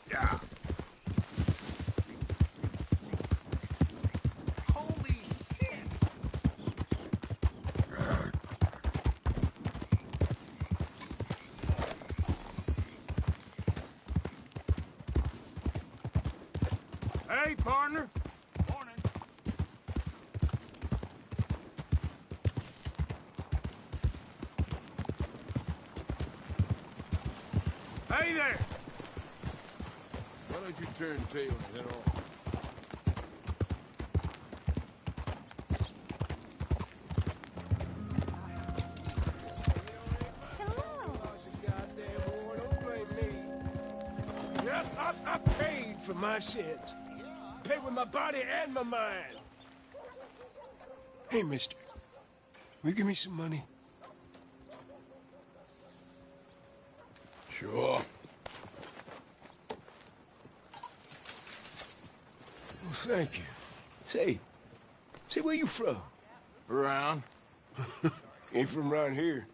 Yeah. Holy shit! Hey, partner. Morning. Hey there! Why don't you turn tail and head off? Yep, I paid for my sins. Paid with my body and my mind. Hey, mister. Will you give me some money? Sure. Well, thank you. Say, where you from? Around. Ain't from around here.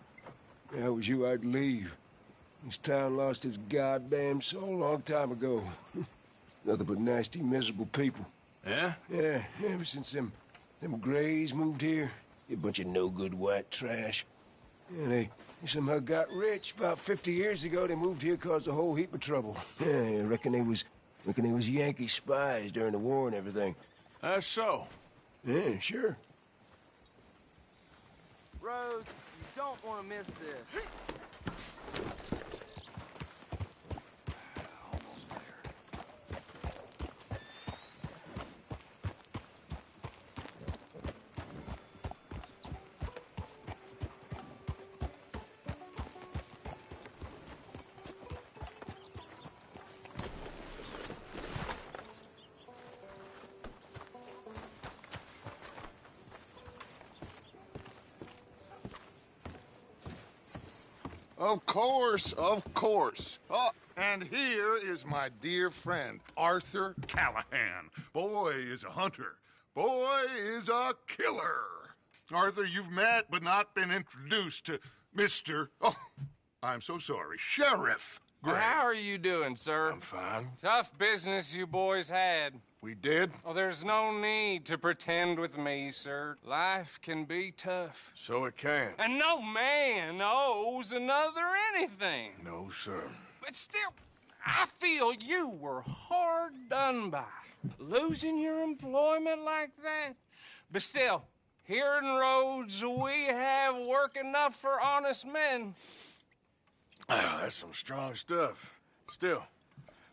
If that was you, I'd leave. This town lost its goddamn soul a long time ago. Nothing but nasty, miserable people. Yeah? Yeah, ever since them Grays moved here. A bunch of no-good white trash. Yeah, they somehow got rich. About 50 years ago, they moved here, caused a whole heap of trouble. Yeah, I reckon they was Yankee spies during the war and everything. That's so? Yeah, sure. Rhodes, you don't want to miss this. Of course, of course. Oh, and here is my dear friend, Arthur Callahan. Boy is a hunter. Boy is a killer. Arthur, you've met but not been introduced to Mr. Oh, I'm so sorry, Sheriff Gray. How are you doing, sir? I'm fine. Tough business you boys had. We did? Oh, there's no need to pretend with me, sir. Life can be tough. So it can. And no man owes another anything. No, sir. But still, I feel you were hard done by. Losing your employment like that. But still, here in Rhodes, we have work enough for honest men. Oh, that's some strong stuff. Still,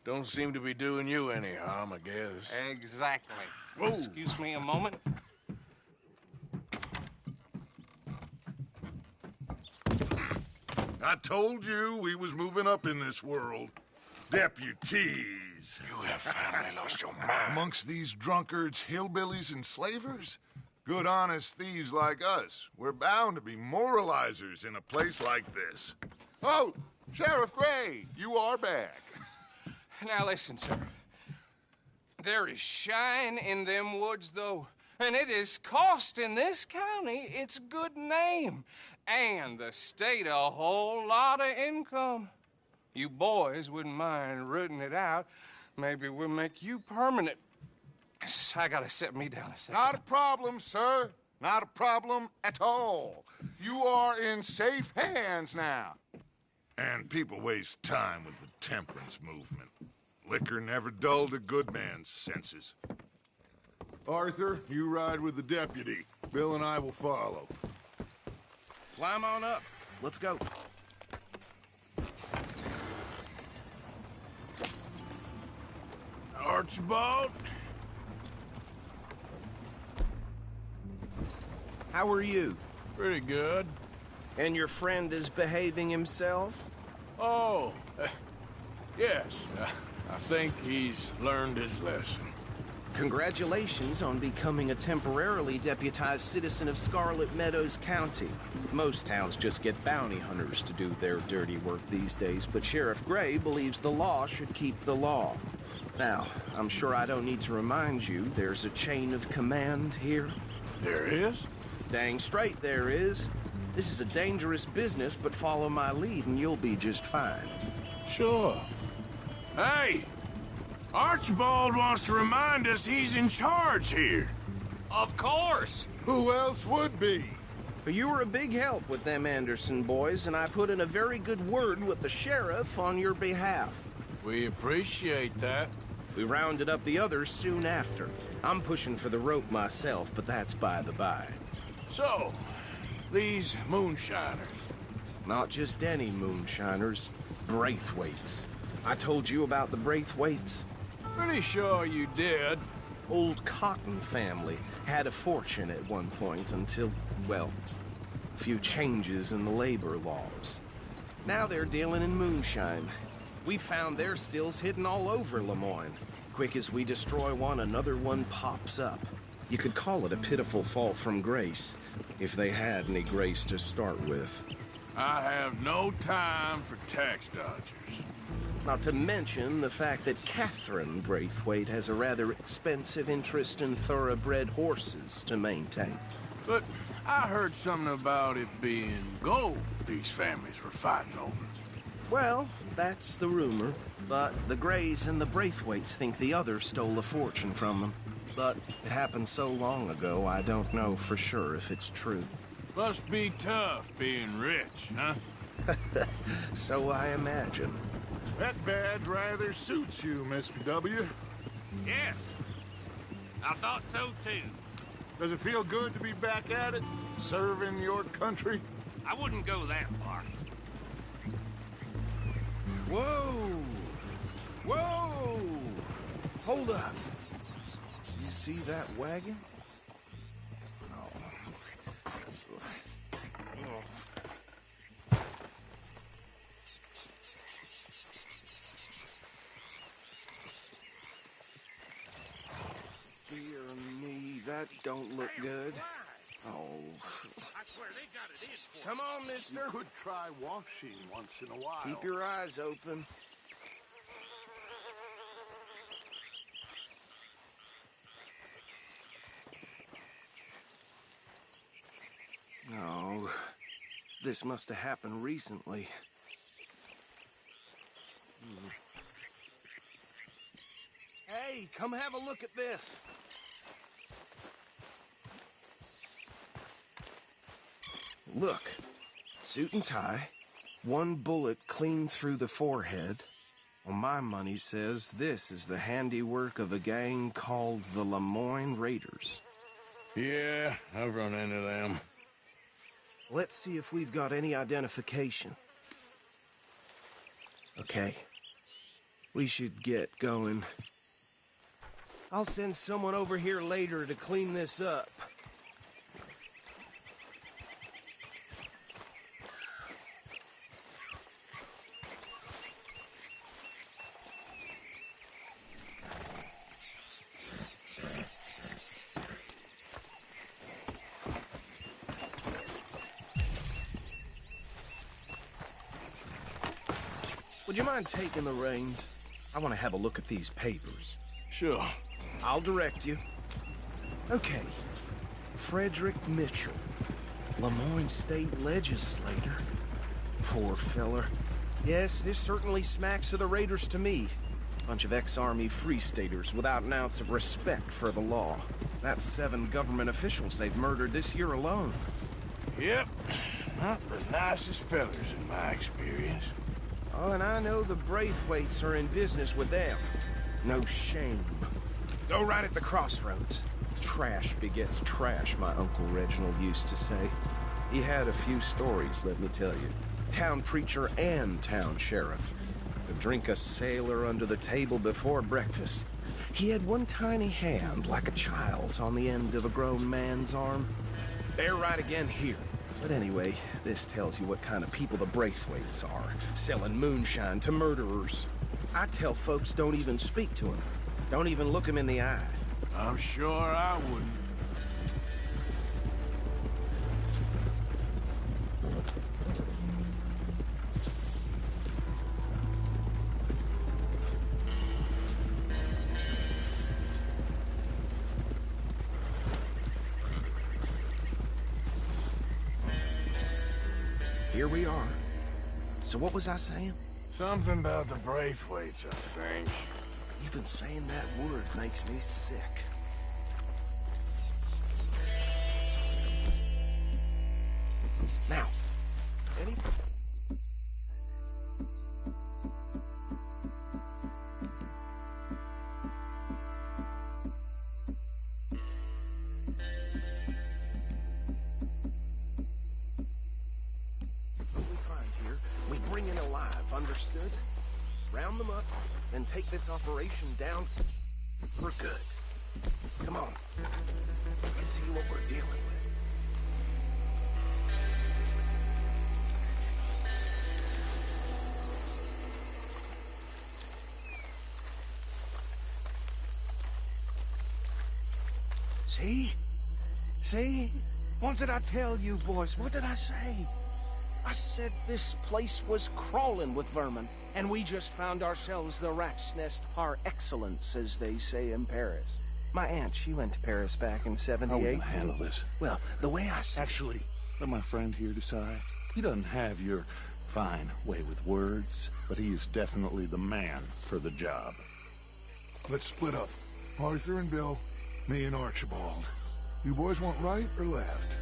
Don't seem to be doing you any harm, I guess. Exactly. Whoa. Excuse me a moment. I told you we was moving up in this world. Deputies. You have finally lost your mind. Amongst these drunkards, hillbillies, and slavers? Good, honest thieves like us. We're bound to be moralizers in a place like this. Oh, Sheriff Gray, you are back. Now listen, sir. There is shine in them woods, though, and it is costing this county its good name and the state a whole lot of income. You boys wouldn't mind rooting it out. Maybe we'll make you permanent. I gotta set me down a second. Not a problem, sir. Not a problem at all. You are in safe hands now. And people waste time with the temperance movement. Liquor never dulled a good man's senses. Arthur, you ride with the deputy. Bill and I will follow. Climb on up. Let's go. Archibald? How are you? Pretty good. And your friend is behaving himself? Oh, yes. I think he's learned his lesson. Congratulations on becoming a temporarily deputized citizen of Scarlet Meadows County. Most towns just get bounty hunters to do their dirty work these days, but Sheriff Gray believes the law should keep the law. Now, I'm sure I don't need to remind you there's a chain of command here. There is? Dang straight there is. This is a dangerous business, but follow my lead and you'll be just fine. Sure. Hey! Archibald wants to remind us he's in charge here. Of course! Who else would be? You were a big help with them Anderson boys, and I put in a very good word with the sheriff on your behalf. We appreciate that. We rounded up the others soon after. I'm pushing for the rope myself, but that's by the by. So, these moonshiners. Not just any moonshiners. Braithwaites. I told you about the Braithwaites? Pretty sure you did. Old Cotton family had a fortune at one point until, well, a few changes in the labor laws. Now they're dealing in moonshine. We found their stills hidden all over Lemoyne. Quick as we destroy one, another one pops up. You could call it a pitiful fall from grace, if they had any grace to start with. I have no time for tax dodgers. Not to mention the fact that Catherine Braithwaite has a rather expensive interest in thoroughbred horses to maintain. But I heard something about it being gold these families were fighting over. Well, that's the rumor. But the Grays and the Braithwaites think the other stole a fortune from them. But it happened so long ago, I don't know for sure if it's true. Must be tough being rich, huh? So I imagine. That badge rather suits you, Mr. W. Yes. I thought so, too. Does it feel good to be back at it, serving your country? I wouldn't go that far. Whoa! Whoa! Hold up. You see that wagon? Dear me, that don't look good. Oh. I swear they got it in for Come on, mister. You could try washing once in a while. Keep your eyes open. No. This must have happened recently. Hey, come have a look at this. Look, suit and tie, one bullet clean through the forehead. Well, my money says this is the handiwork of a gang called the Lemoyne Raiders. Yeah, I've run into them. Let's see if we've got any identification. Okay. We should get going. I'll send someone over here later to clean this up. Would you mind taking the reins? I want to have a look at these papers. Sure. I'll direct you. Okay. Frederick Mitchell, Lemoyne State Legislator. Poor feller. Yes, this certainly smacks of the Raiders to me. Bunch of ex-Army Free Staters without an ounce of respect for the law. That's 7 government officials they've murdered this year alone. Yep. Not the nicest fellers in my experience. Oh, and I know the Braithwaites are in business with them. No shame. Go right at the crossroads. Trash begets trash, my Uncle Reginald used to say. He had a few stories, let me tell you. Town preacher and town sheriff. Could drink a sailor under the table before breakfast. He had one tiny hand, like a child's, on the end of a grown man's arm. They're right again here. But anyway, this tells you what kind of people the Braithwaites are, selling moonshine to murderers. I tell folks don't even speak to them. Don't even look them in the eye. I'm sure I wouldn't. Here we are. So what was I saying? Something about the Braithwaites, I think. Even saying that word makes me sick. Now, any... Understood? Round them up, and take this operation down for good. Come on. Let's see what we're dealing with. See? See? What did I tell you, boys? What did I say? I said this place was crawling with vermin, and we just found ourselves the rat's nest par excellence, as they say in Paris. My aunt, she went to Paris back in '78. How will you handle this? Well, the way I see... Actually, let my friend here decide. He doesn't have your fine way with words, but he is definitely the man for the job. Let's split up. Arthur and Bill, me and Archibald. You boys want right or left?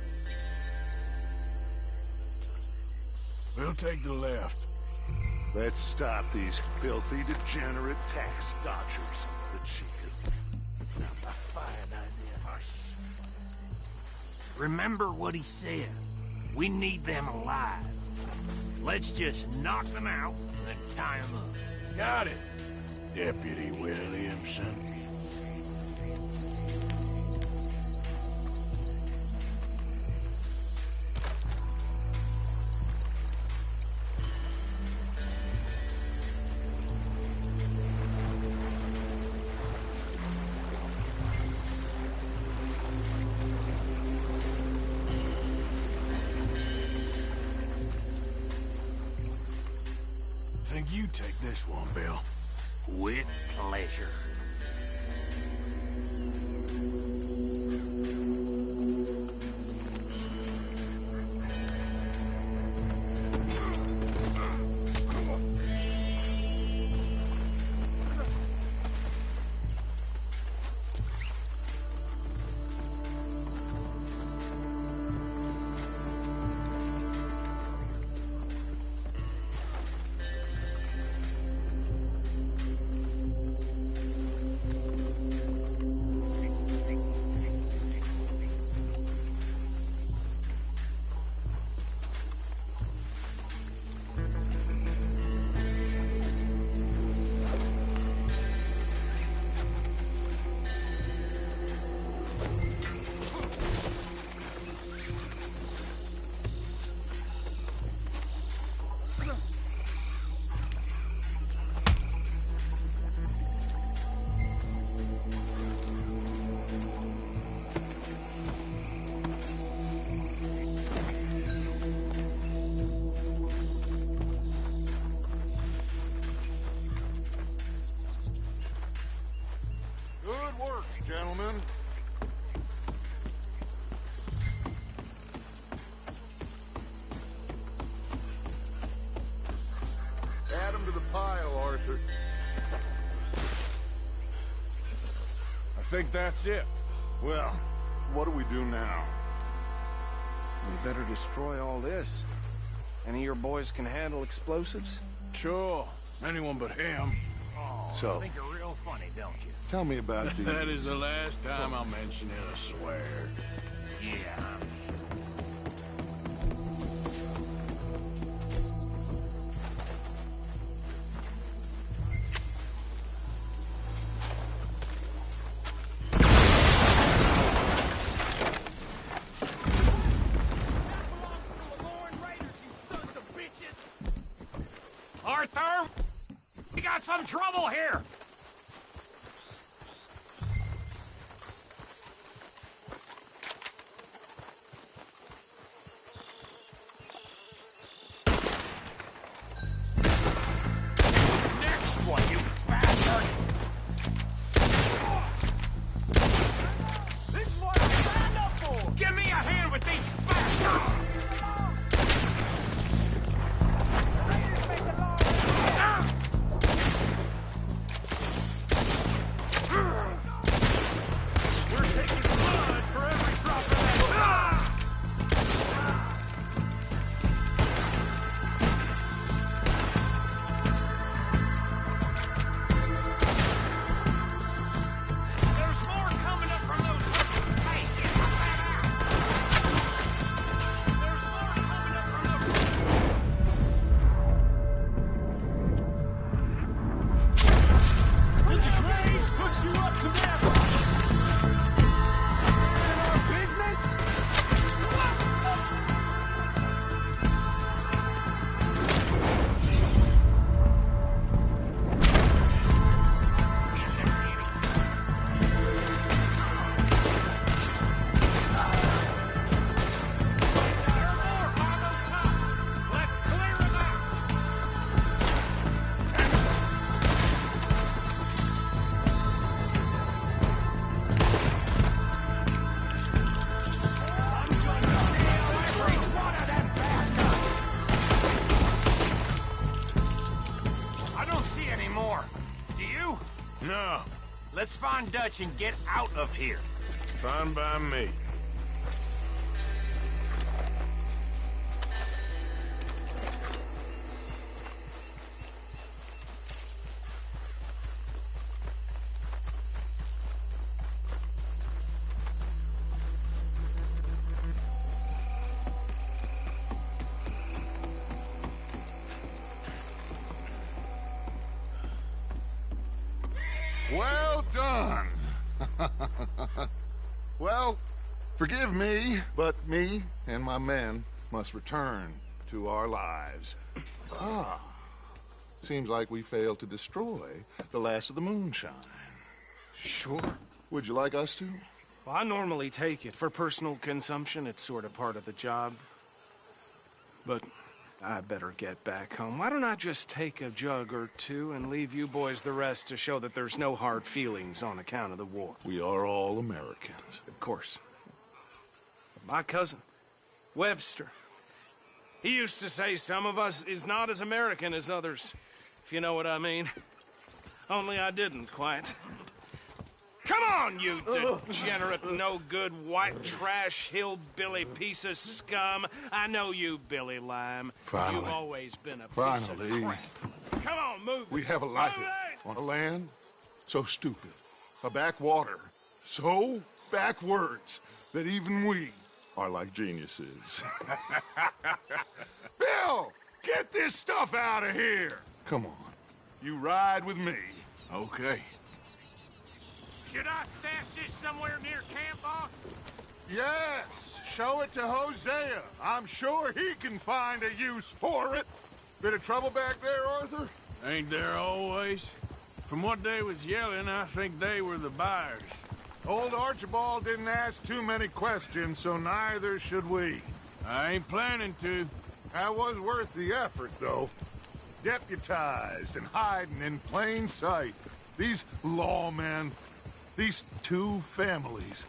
We'll take the left. Let's stop these filthy, degenerate tax dodgers. The chief. A fine idea. Remember what he said. We need them alive. Let's just knock them out and tie them up. Got it, Deputy Williamson. Think you take this one, Bill. With pleasure. gentlemen. Add him to the pile, Arthur. I think that's it. Well, what do we do now? We better destroy all this. Any of your boys can handle explosives? Sure. Anyone but him. Oh, So- you think you're real funny, don't you? Tell me about the... That is the last time I'll mention it, I swear. Yeah. Arthur! We got some trouble here! Next one, you bastard! This is what I signed up for! Give me a hand with these bastards! We're taking blood for every drop of that. There's more coming up from those. Hey, get that out! There's more coming up from those. Did the Grays put you up to that? In our business? Let's clear them out! I'm gonna nail every one of them bastards! I don't see any more. Do you? No, Let's find Dutch and get out of here. fine by me. Well done. Well, forgive me, but me and my men must return to our lives. Ah, seems like we failed to destroy the last of the moonshine. Sure. Would you like us to? Well, I normally take it. For personal consumption, it's sort of part of the job. But I better get back home. Why don't I just take a jug or two and leave you boys the rest to show that there's no hard feelings on account of the war? We are all Americans. Of course. My cousin, Webster, he used to say some of us is not as American as others, if you know what I mean. Only I didn't quite. Come on, you degenerate, no-good, white trash, hillbilly piece of scum. I know you, Billy Lime. Finally. You've always been a piece Finally. of crap. Come on, move it. We have a life Move it! on a land so stupid, a backwater so backwards that even we are like geniuses. Bill, get this stuff out of here. Come on, you ride with me. Okay. Should I stash this somewhere near camp, boss? Yes, show it to Hosea. I'm sure he can find a use for it. Bit of trouble back there, Arthur? Ain't there always? From what they was yelling, I think they were the buyers. Old Archibald didn't ask too many questions, so neither should we. I ain't planning to. That was worth the effort, though. Deputized and hiding in plain sight. These lawmen, These two families.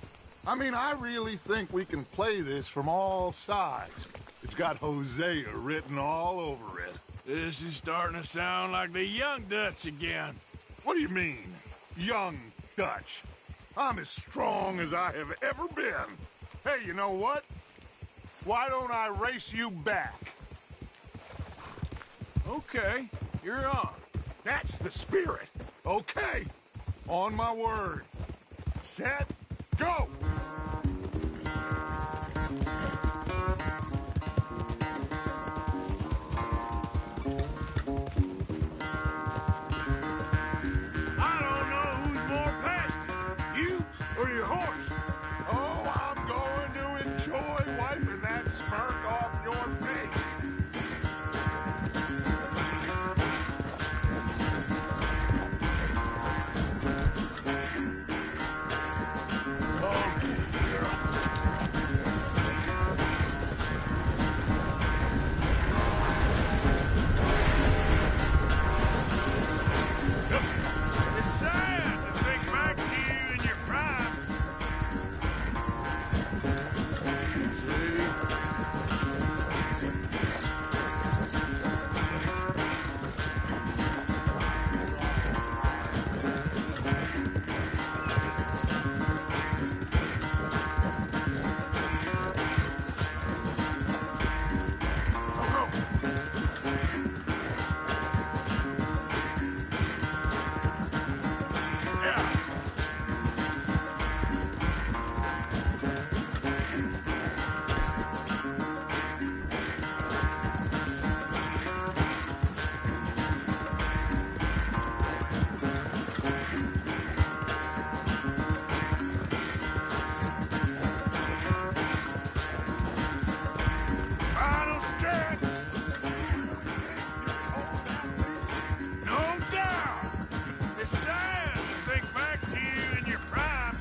I mean, I really think we can play this from all sides. It's got Hosea written all over it. This is starting to sound like the Young Dutch again. What do you mean, Young Dutch? I'm as strong as I have ever been. Hey, you know what? Why don't I race you back? Okay, you're on. That's the spirit. Okay, on my word. Set, go! I don't know who's more past it, you or your horse. Oh, I'm going to enjoy wiping that smirk off your face. It's sad to think back to you in your prime. Final stretch. No doubt. It's sad to think back to you in your prime.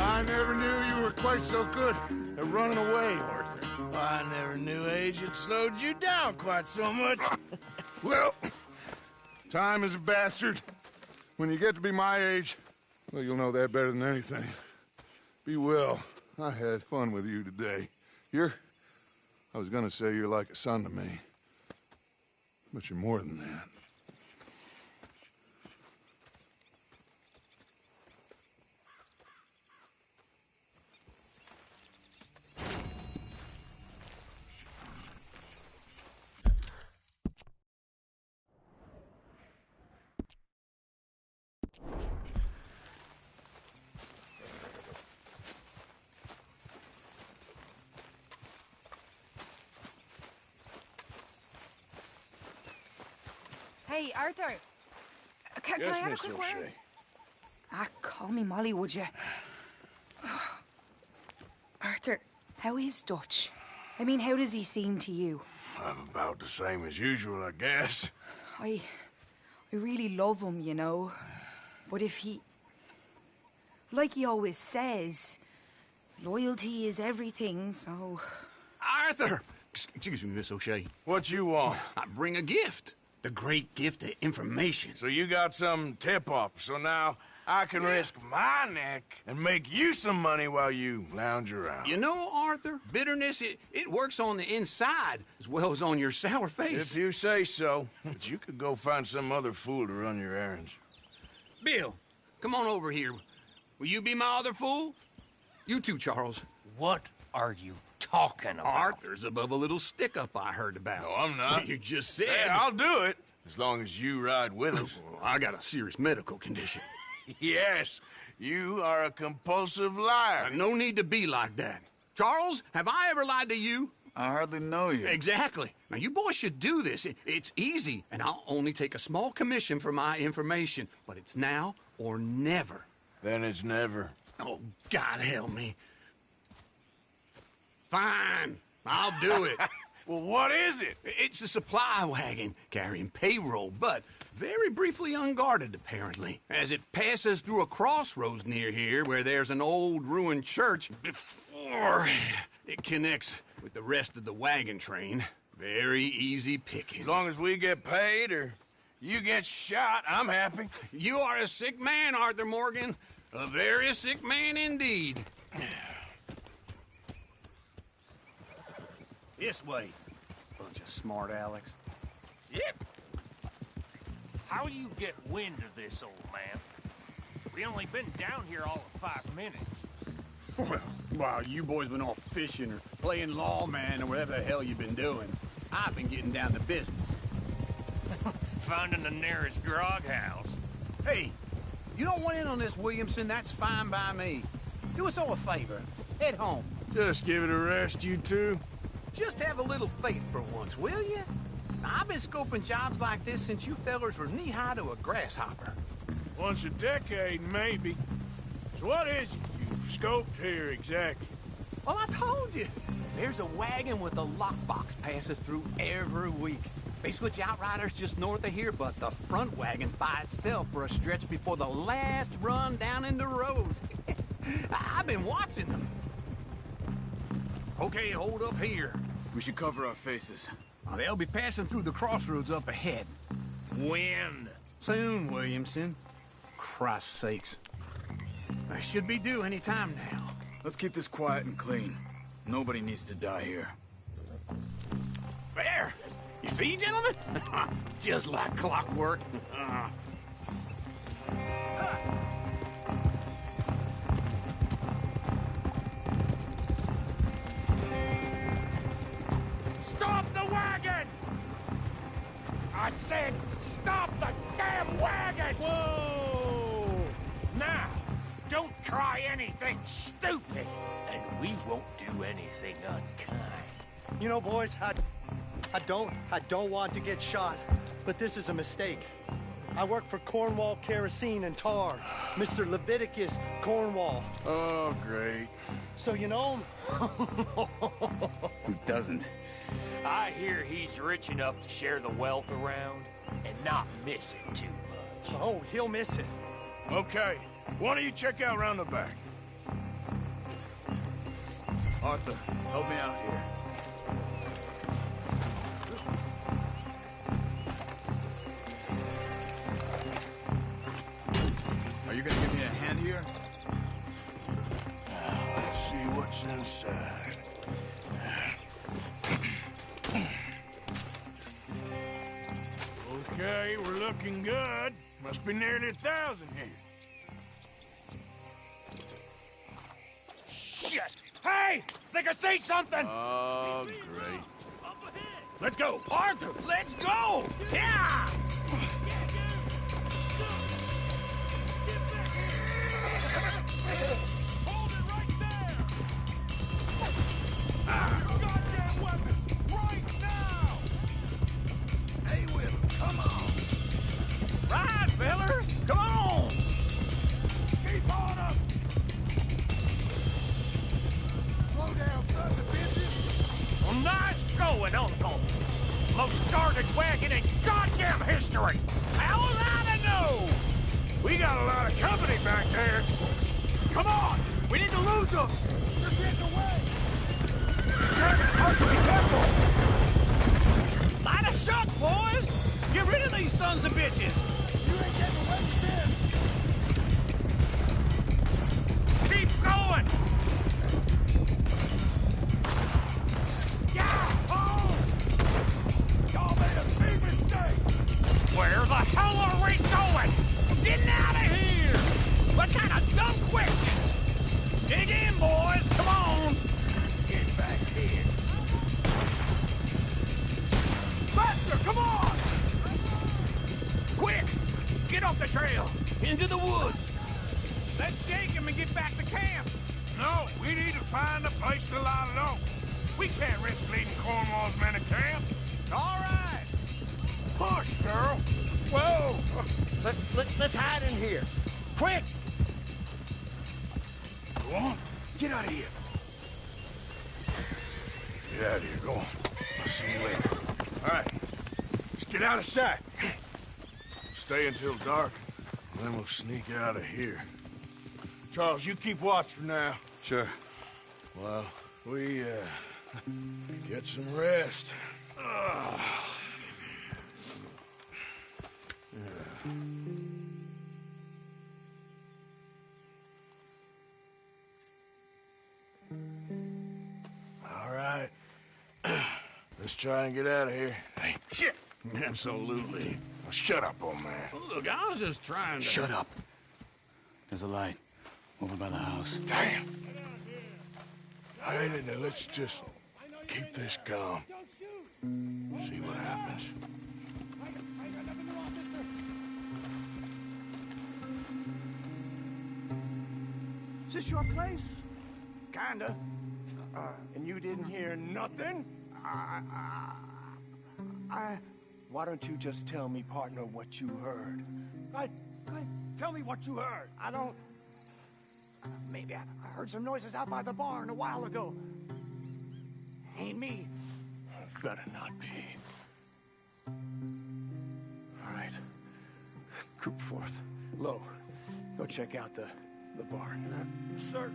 I never knew you were quite so good at running away, Arthur. I never knew age had slowed you down quite so much. Well, time is a bastard. When you get to be my age, well, you'll know that better than anything. Be well. I had fun with you today. I was gonna say you're like a son to me. But you're more than that. Hey, Arthur. Can Yes, I have Miss a quick O'Shea. word? Call me Molly, would you? Arthur, how is Dutch? I mean, how does he seem to you? I'm about the same as usual, I guess. I really love him, you know. But if he... Like he always says, loyalty is everything, so... Arthur! Excuse me, Miss O'Shea. What you want? I bring a gift. The great gift of information. So you got some tip-off, so now I can risk my neck and make you some money while you lounge around. You know, Arthur, bitterness, it works on the inside as well as on your sour face. If you say so. But you could go find some other fool to run your errands. Bill, come on over here. Will you be my other fool? You too, Charles. What are you talking about? Arthur's above a little stick-up I heard about. No, I'm not. You just said... Hey, I'll do it, as long as you ride with us. I got a serious medical condition. Yes, you are a compulsive liar. No need to be like that. Charles, have I ever lied to you? I hardly know you. Exactly. Now, you boys should do this. It's easy, and I'll only take a small commission for my information. But it's now or never. Then it's never. Oh, God help me. Fine, I'll do it. Well, what is it? It's a supply wagon carrying payroll, but very briefly unguarded, apparently. As it passes through a crossroads near here where there's an old ruined church before it connects with the rest of the wagon train. Very easy pickings. As long as we get paid or you get shot, I'm happy. You are a sick man, Arthur Morgan. A very sick man indeed. This way. Bunch of smart Alex. Yep. How do you get wind of this, old man? We only been down here all of 5 minutes. Well, while you boys been off fishing or playing lawman or whatever the hell you've been doing, I've been getting down to business. Finding the nearest grog house. Hey, you don't want in on this, Williamson, that's fine by me. Do us all a favor. Head home. Just give it a rest, you two. Just have a little faith for once, will you? I've been scoping jobs like this since you fellers were knee-high to a grasshopper. Once a decade, maybe. So what is it you've scoped here exactly? Well, I told you. There's a wagon with a lockbox passes through every week. They switch outriders just north of here, but the front wagon's by itself for a stretch before the last run down into roads. I've been watching them. Okay, hold up here. We should cover our faces. They'll be passing through the crossroads up ahead. When? Soon, Williamson. Christ's sakes. I should be due any time now. Let's keep this quiet and clean. Nobody needs to die here. There! You see, gentlemen? Just like clockwork. Stop the wagon! I said, stop the damn wagon! Whoa! Now, don't try anything stupid, and we won't do anything unkind. You know, boys, I don't want to get shot, but this is a mistake. I work for Cornwall Kerosene and Tar, Mr. Leviticus Cornwall. Oh, great. So you know him? Who doesn't? I hear he's rich enough to share the wealth around and not miss it too much. Oh, he'll miss it. Okay, why don't you check out round the back? Arthur, help me out here. Are you gonna give me a hand here? Let's see what's inside. Okay, we're looking good. Must be nearly 1,000 here. Shit! Hey! Think I see something! Oh, great. Let's go! Arthur, let's go! Yeah! Hold it right there! Goddamn weapon! Right now! Hey, Will, come on! Ride, fellers! Come on! Keep on up! Slow down, sons of bitches! Well, nice going, Uncle! Most guarded wagon in goddamn history! How was I to know? We got a lot of company back there. Come on! We need to lose them! They're getting away! Be careful! Light a shot, boys! Get rid of these sons of bitches! You ain't getting away with this! Keep going! Yeah! Oh! Y'all made a big mistake! Where the hell are we going? Getting out of here! What kind of dumb questions? Dig in, boys! Come on! Get back here! Faster, come on! Quick! Get off the trail! Into the woods! Let's shake him and get back to camp! No, we need to find a place to lie low. We can't risk leading Cornwall's men to camp. All right! Push, girl! Whoa! Let's hide in here. Quick! Get out of here. Get out of here. Go on. I'll see you later. All right. Just get out of sight. Stay until dark, and then we'll sneak out of here. Charles, you keep watch for now. Sure. Well, we, get some rest. All right. Let's try and get out of here. Hey, shit! Absolutely. Now shut up, old man. Look, I was just trying to... Shut up. There's a light over by the house. Damn. All right, now let's just keep this calm. See what happens. Is this your place? Kinda. And you didn't hear nothing? Why don't you just tell me, partner, what you heard? Tell me what you heard. I don't... Maybe I heard some noises out by the barn a while ago. Ain't me. Better not be. All right. Group forth. Low. Go check out the barn. Sir.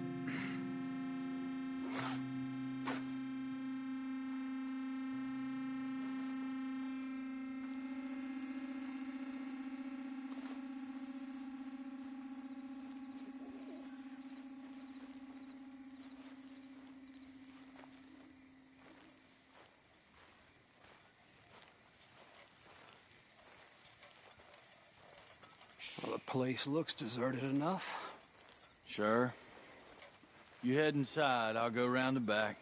Well, the place looks deserted enough. Sure. You head inside, I'll go round the back.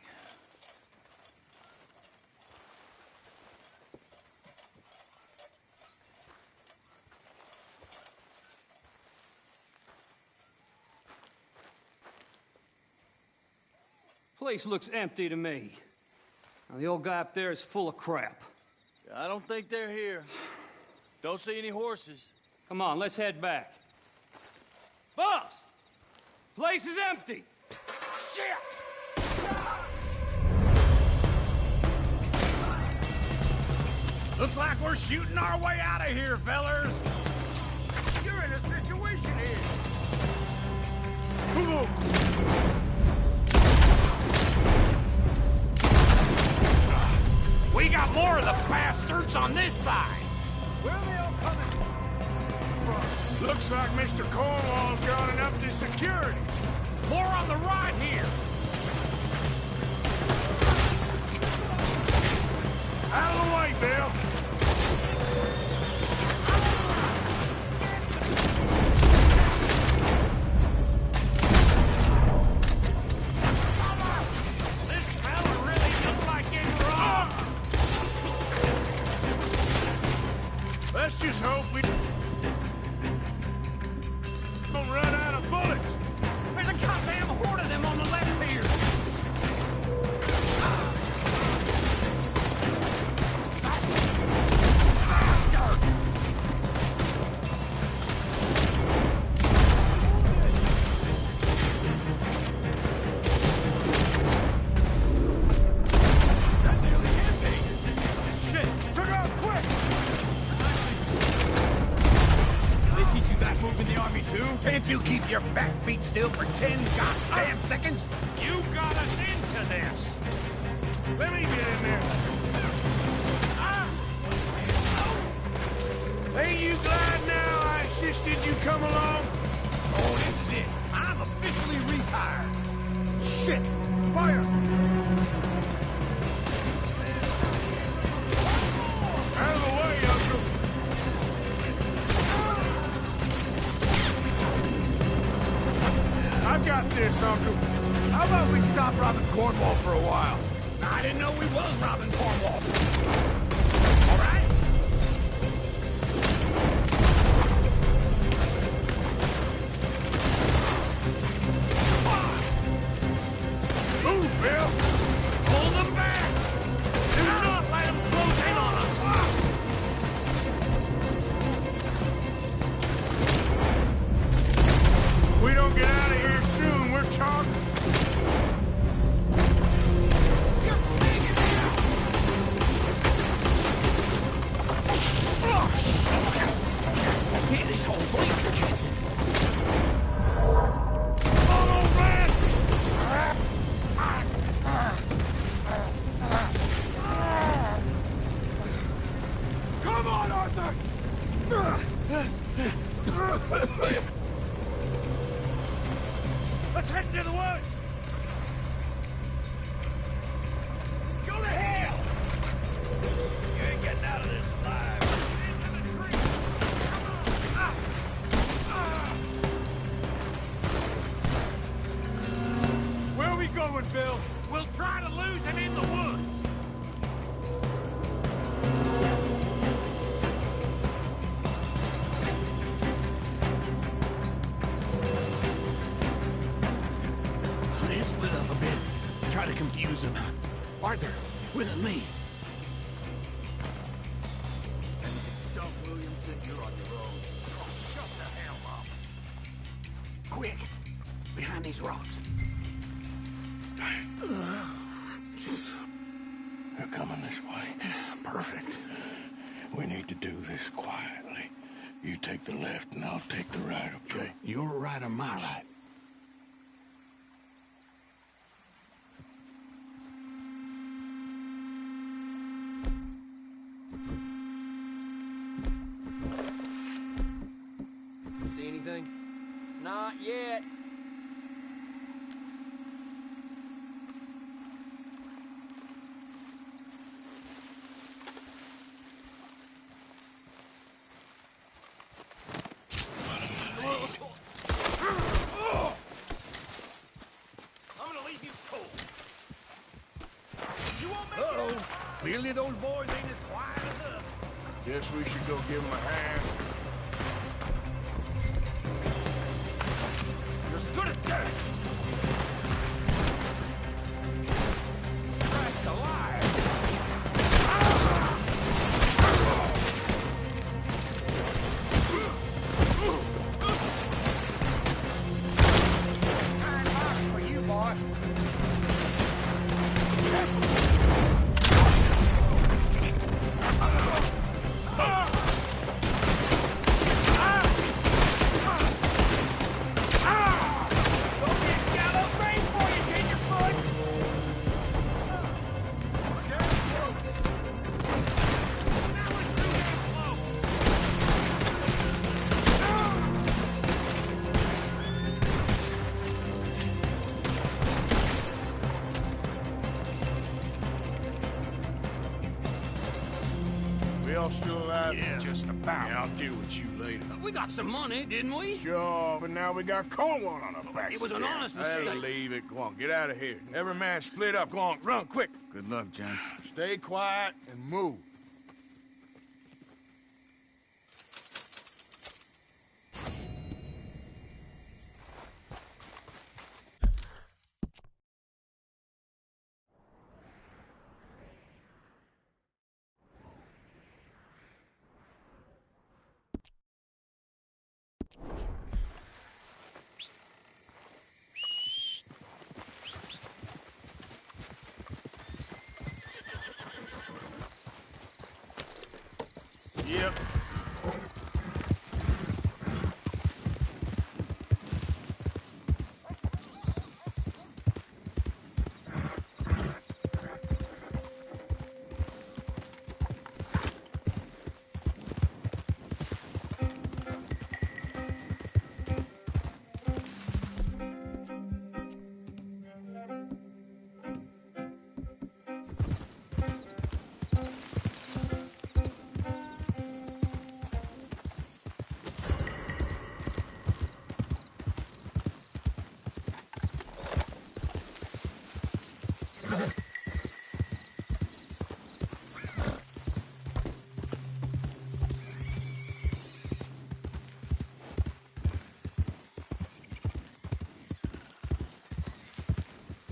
Place looks empty to me. Now, the old guy up there is full of crap. I don't think they're here. Don't see any horses. Come on, let's head back. Boss! Place is empty! Shit! Looks like we're shooting our way out of here, fellers. You're in a situation here. We got more of the bastards on this side. Where are they all coming from? Looks like Mr. Cornwall's got enough to security. More on the right here. Out of the way, Bill. This fella really looked like getting robbed. Let's just hope we don't run out of bullets. There's a goddamn horde of them on the left here. That nearly hit me. Shit! Figure out quick! They teach you that move in the army too? Can't you keep your back feet still for 10 goddamn seconds? You got us into this. Let me get in there. Ain't you glad now I insisted you come along? Oh, this is it. I'm officially retired. Shit! Fire! Out of the way, Uncle. I've got this, Uncle. How about we stop robbing Cornwall for a while? I didn't know we was robbing Cornwall. All right? Move, Bill. Hold them back. Do not let them close in on us. If we don't get out of here soon, we're chalked. forward, Bill. We'll try to lose him in the woods. They split up a bit. Try to confuse them. Arthur, with me. Doug Williamson, you're on your own. Oh, shut the hell up. Quick! Behind these rocks. They're coming this way. Perfect. We need to do this quietly. You take the left and I'll take the right, okay? Your right or my right? See anything? Not yet. I'm gonna leave you cold. You won't make it. Clearly those boys ain't as quiet as us. Guess we should go give him a hand. You're as good as dead. Christ alive. For you, boss. We all still alive? Yeah. Just about. Yeah, I'll deal with you later. We got some money, didn't we? Sure, but now we got Cornwall on our backs. It was an again. honest Hey, mistake. leave it. Go on, get out of here. Every man split up. Go on, run quick. Good luck, gents. Stay quiet and move. Yep.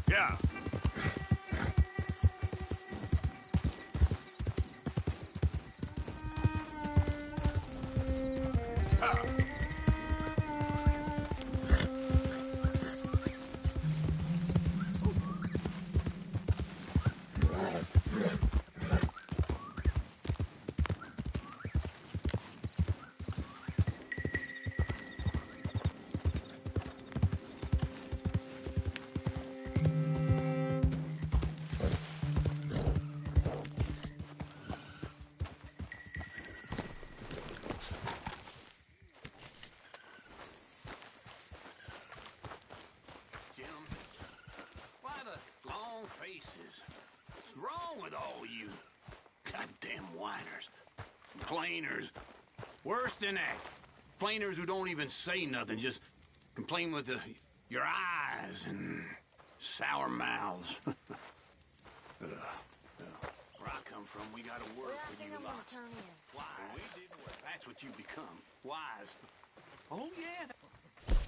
Yeah. What's wrong with all you goddamn whiners? Complainers. Worse than that. Complainers who don't even say nothing, just complain with your eyes and sour mouths. Where I come from, we gotta work with you lots. Wise. We did work. That's what you become. Wise. Oh, yeah.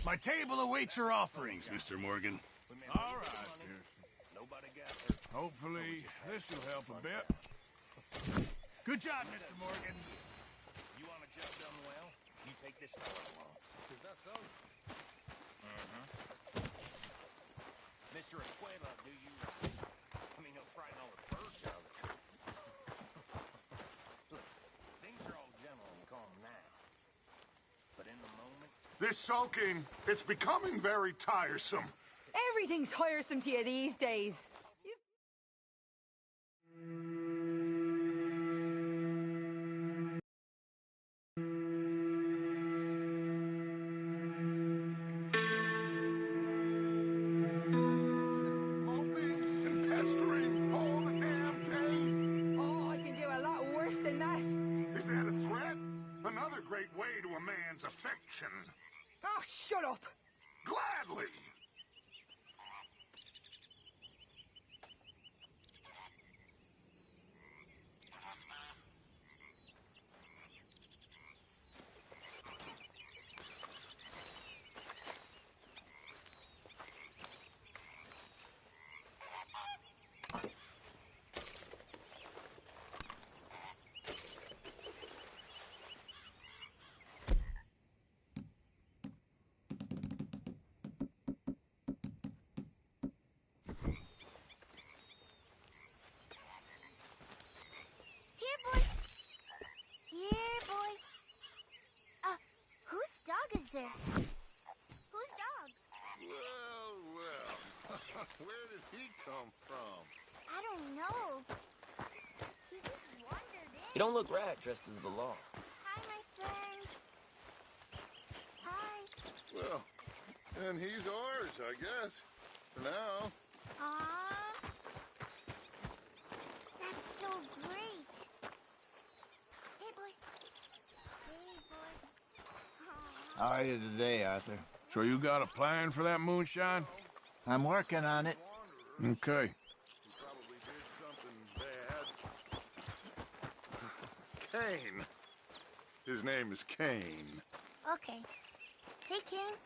My table awaits your offerings, Mr. Morgan. All right, Pearson. Nobody got hurt. Hopefully, this will help a bit. Good job, Mr. Morgan. You want a job done well? You take this fellow along. Is that so? Mr. Escuela, do you... I mean, he'll frighten all the birds out of it. Look, things are all gentle and calm now. But in the moment... This sulking, it's becoming very tiresome. Everything's tiresome to you these days. Affection. Oh, shut up! Gladly! This. Whose dog? Well. Where did he come from? I don't know. He just wandered in. You don't look right dressed as the law. Hi, my friend. Hi. Well, and he's ours, I guess. For now. Aww. That's so great. Hey, boy. Hey, boy. How are you today, Arthur? So you got a plan for that moonshine? I'm working on it. Okay. He probably did something bad. Kane. His name is Kane. Okay. Hey, Kane.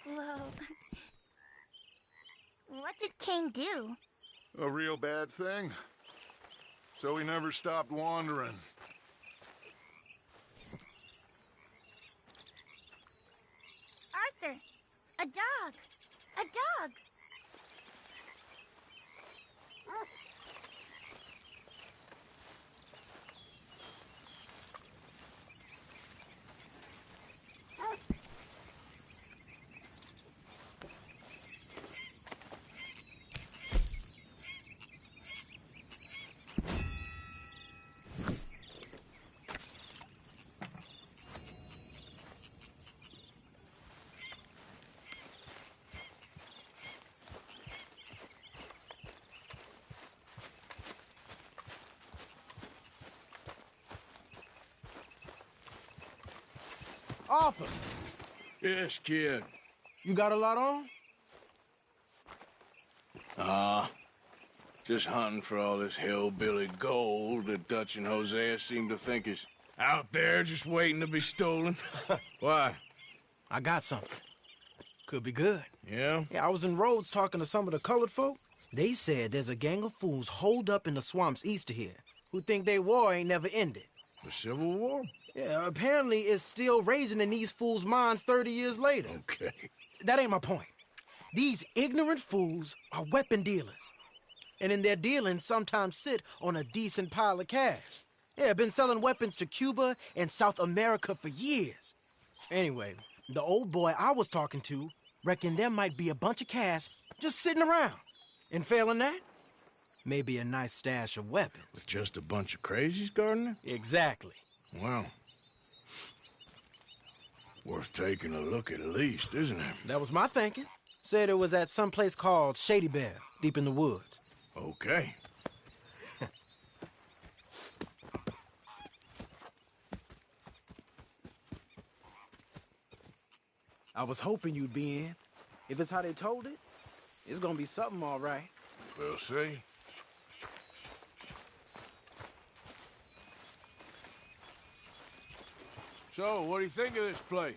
Whoa. What did Kane do? A real bad thing. So he never stopped wandering. Arthur, a dog. A dog. Arthur. Yes, kid. You got a lot on? Just hunting for all this hillbilly gold that Dutch and Hosea seem to think is out there just waiting to be stolen. Why? I got something. Could be good. Yeah? Yeah, I was in Rhodes talking to some of the colored folk. They said there's a gang of fools holed up in the swamps east of here who think their war ain't never ended. The Civil War? Yeah, apparently it's still raging in these fools' minds 30 years later. Okay. That ain't my point. These ignorant fools are weapon dealers. And in their dealings sometimes sit on a decent pile of cash. Yeah, been selling weapons to Cuba and South America for years. Anyway, the old boy I was talking to reckoned there might be a bunch of cash just sitting around. And failing that, maybe a nice stash of weapons. With just a bunch of crazies guarding it? Exactly. Wow. Worth taking a look at least, isn't it? That was my thinking. Said it was at some place called Shady Bear, deep in the woods. Okay. I was hoping you'd be in. If it's how they told it, it's gonna be something all right. We'll see. So, what do you think of this place?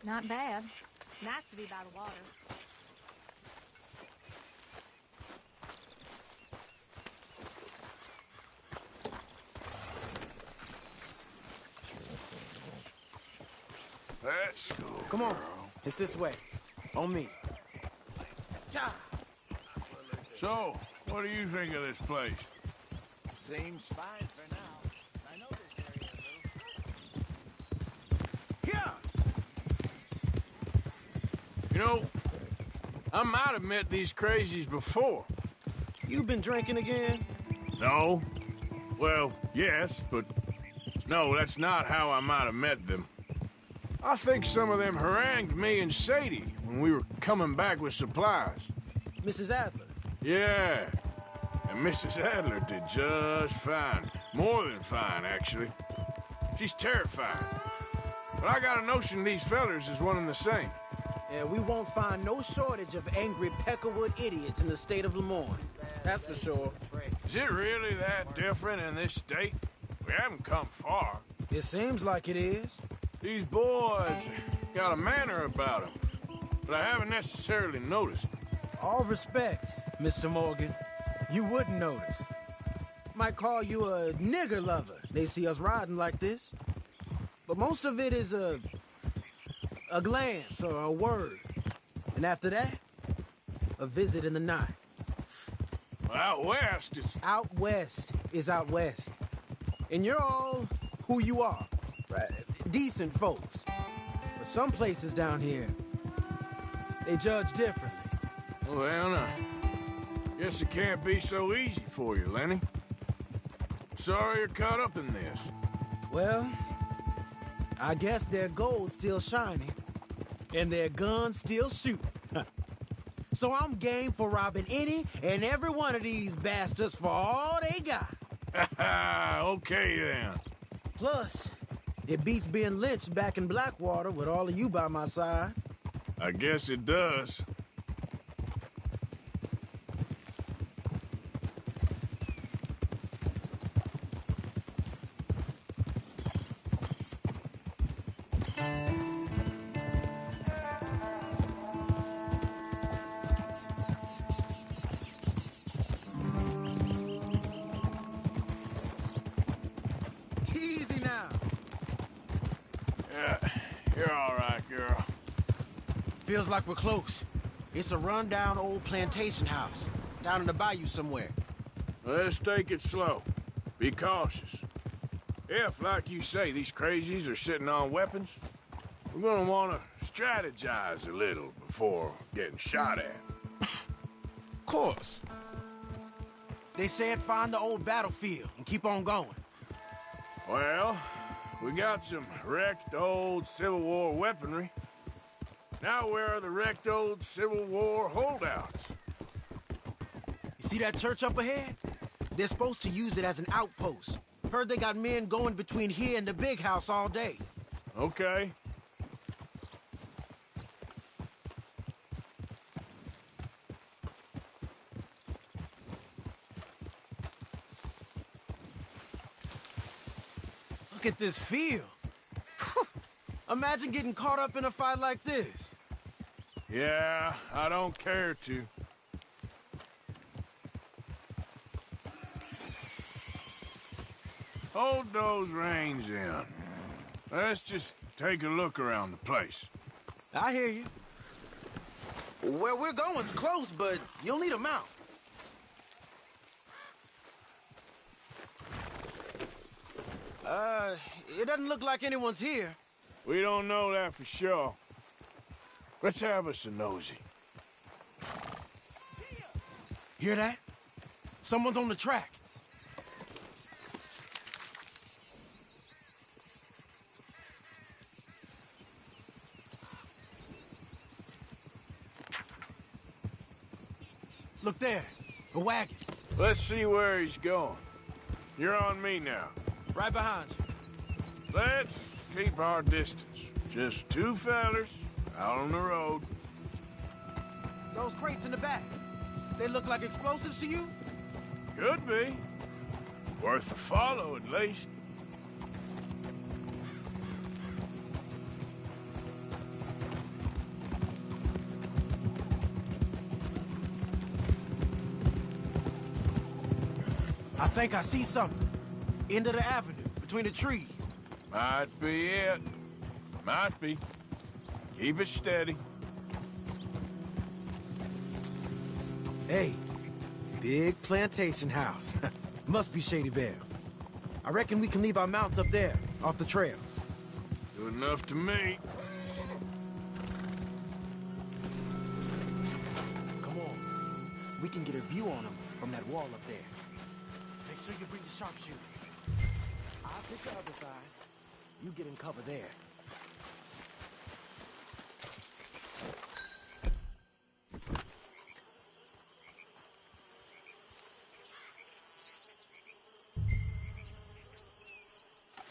Not bad. Nice to be by the water. Let's go. Come on. It's this way. On me. Cha! So, what do you think of this place? Seems fine for now. I know this area a little. Here! You know, I might have met these crazies before. You been drinking again? No. Well, yes, but no, that's not how I might have met them. I think some of them harangued me and Sadie when we were coming back with supplies. Mrs. Adler? Yeah. And Mrs. Adler did just fine. More than fine, actually. She's terrifying. But I got a notion these fellers is one and the same. Yeah, we won't find no shortage of angry Peckerwood idiots in the state of Lemoyne. That's for sure. Is it really that different in this state? We haven't come far. It seems like it is. These boys got a manner about them, but I haven't necessarily noticed. All respect, Mr. Morgan. You wouldn't notice. Might call you a nigger lover. They see us riding like this. But most of it is a glance or a word. And after that, a visit in the night. Out west, it's... Out west is out west. And you're all who you are. Right? Decent folks. But some places down here, they judge differently. Well, now, guess it can't be so easy for you, Lenny. Sorry you're caught up in this. Well, I guess their gold's still shining, and their guns still shooting. So I'm game for robbing any and every one of these bastards for all they got. Okay, then. Plus, it beats being lynched back in Blackwater with all of you by my side. I guess it does. Easy now. Yeah, you're all right, girl. Feels like we're close. It's a rundown old plantation house, down in the bayou somewhere. Let's take it slow. Be cautious. If, like you say, these crazies are sitting on weapons, we're gonna want to strategize a little before getting shot at. Of course. They said find the old battlefield and keep on going. Well, we got some wrecked old Civil War weaponry. Now where are the wrecked old Civil War holdouts? You see that church up ahead? They're supposed to use it as an outpost. Heard they got men going between here and the big house all day. Okay. Look at this field. Imagine getting caught up in a fight like this. Yeah, I don't care to. Hold those reins in. Let's just take a look around the place. I hear you. Where we're going's close, but you'll need a mount. It doesn't look like anyone's here. We don't know that for sure. Let's have us a nosy. Hear that? Someone's on the track. Look there, a wagon. Let's see where he's going. You're on me now. Right behind you. Let's keep our distance. Just two fellers out on the road. Those crates in the back, they look like explosives to you? Could be. Worth a follow, at least. I think I see something. End of the avenue, between the trees. Might be it. Might be. Keep it steady. Hey, big plantation house. Must be Shady Belle. I reckon we can leave our mounts up there, off the trail. Good enough to me. Come on. We can get a view on them from that wall up there. Make sure you bring the sharpshooter. I'll pick the other side. You get in cover there.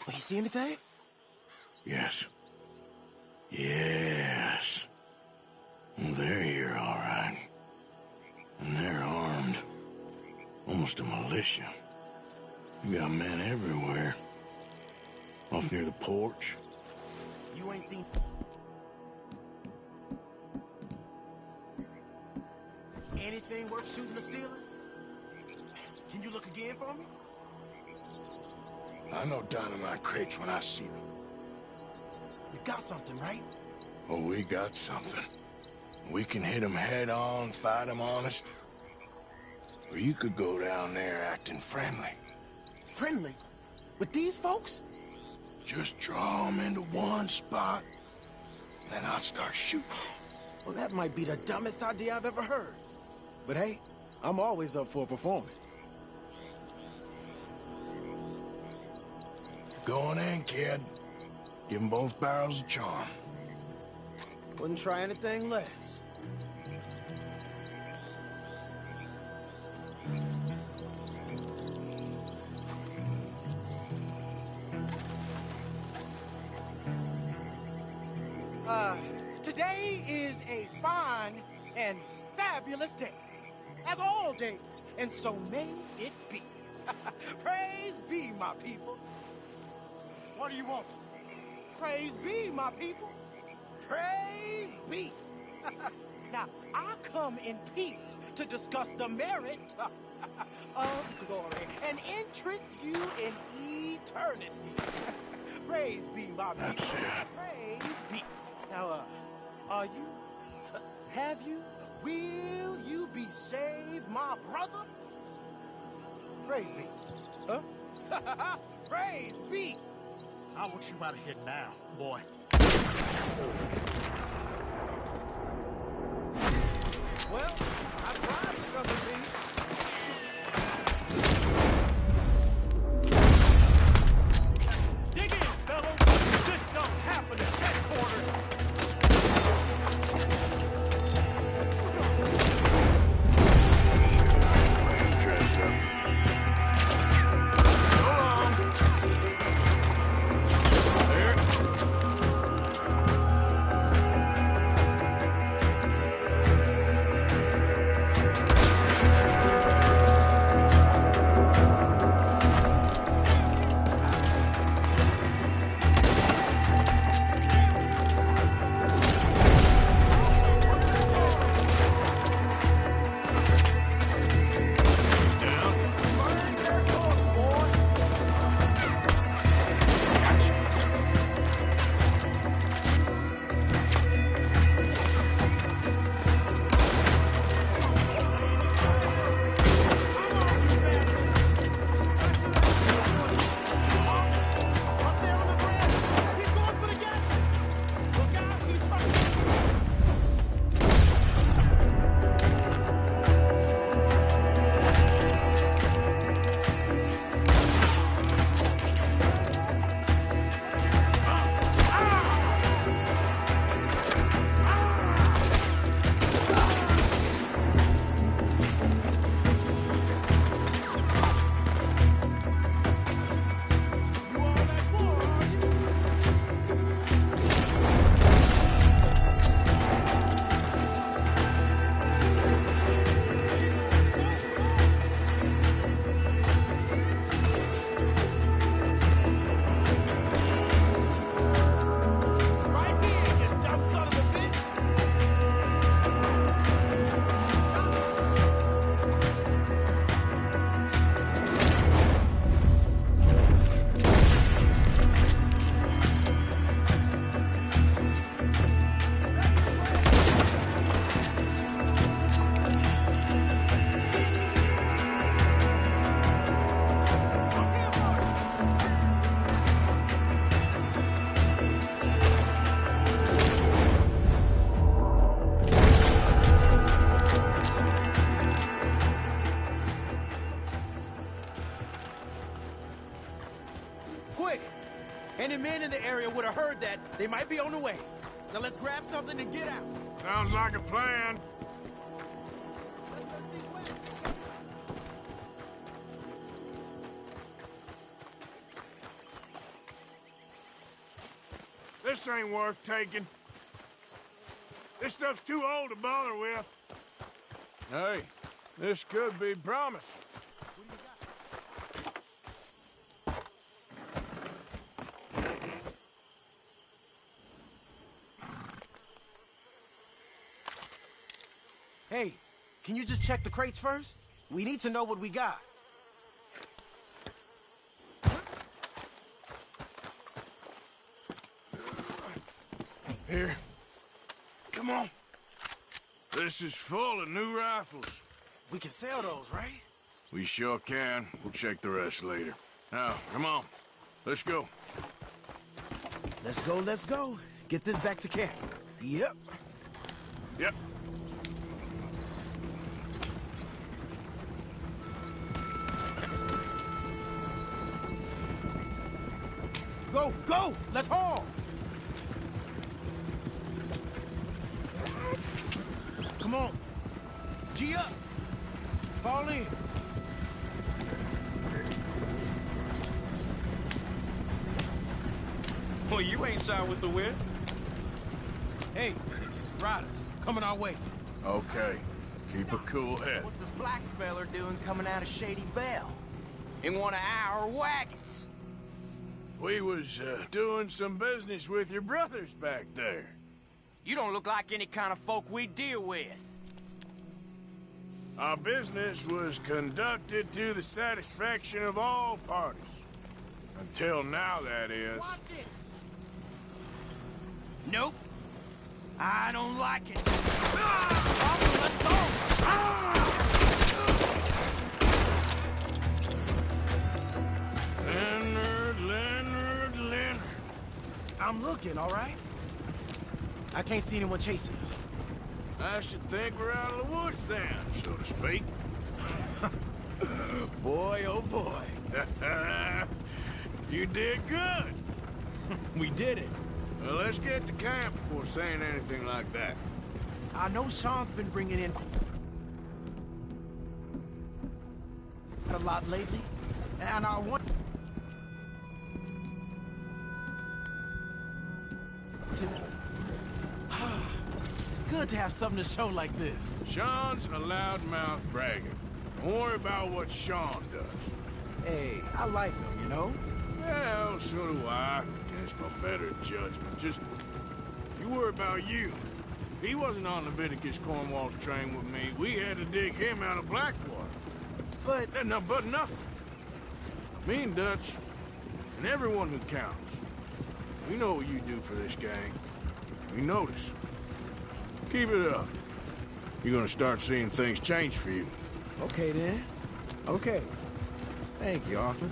Oh, you see anything? Yes. Yes. They're here, all right. And they're armed. Almost a militia. You got men everywhere. Off near the porch. You ain't seen... anything worth shooting or stealing? Can you look again for me? I know dynamite crates when I see them. You got something, right? Oh, we got something. We can hit them head on, fight them honest. Or you could go down there acting friendly. Friendly? With these folks? Just draw them into one spot, then I'll start shooting. Well, that might be the dumbest idea I've ever heard. But hey, I'm always up for a performance. Go on in, kid. Give them both barrels a charm. Wouldn't try anything less. Today is a fine and fabulous day, as all days, and so may it be. Praise be, my people. What do you want? Praise be, my people. Praise be. Now, I come in peace to discuss the merit of glory and interest you in eternity. Praise be, my people. That's it. Praise be. Now, are you? Have you? Will you be saved, my brother? Praise be. Huh? Praise be. I want you out of here now, boy. Well, I tried to come with me. Dig in, fellows. This don't happen at headquarters. Let's dress up. Go on. There. any men in the area would have heard that, they might be on the way. Now let's grab something and get out. Sounds like a plan. This ain't worth taking. This stuff's too old to bother with. Hey, this could be promising. Hey, can you just check the crates first? We need to know what we got. Here. Come on. This is full of new rifles. We can sell those, right? We sure can. We'll check the rest later. Now, come on. Let's go. Let's go, let's go. Get this back to camp. Yep. Yep. Go, go! Let's haul! Come on. G up. Fall in. Well, you ain't shy with the whip. Hey, riders, coming our way. Okay. Keep a cool head. What's a black feller doing coming out of Shady Belle? In one of our wagons? We was doing some business with your brothers back there. You don't look like any kind of folk we deal with. Our business was conducted to the satisfaction of all parties. Until now, that is. Watch it. Nope. I don't like it. Let's go! Leonard. I'm looking, all right? I can't see anyone chasing us. I should think we're out of the woods then, so to speak. Boy, oh boy. You did good. We did it. Well, let's get to camp before saying anything like that. I know Sean's been bringing in a lot lately, and I want to... It's good to have something to show like this. Sean's a loudmouth bragger. Don't worry about what Sean does. Hey, I like him, you know? Well, so do I. Against my better judgment. Just, you worry about you. He wasn't on Leviticus Cornwall's train with me. We had to dig him out of Blackwater. But... But nothing. Me and Dutch, and everyone who counts. We know what you do for this gang. We notice. Keep it up. You're gonna start seeing things change for you. Okay, then. Okay. Thank you, Arthur.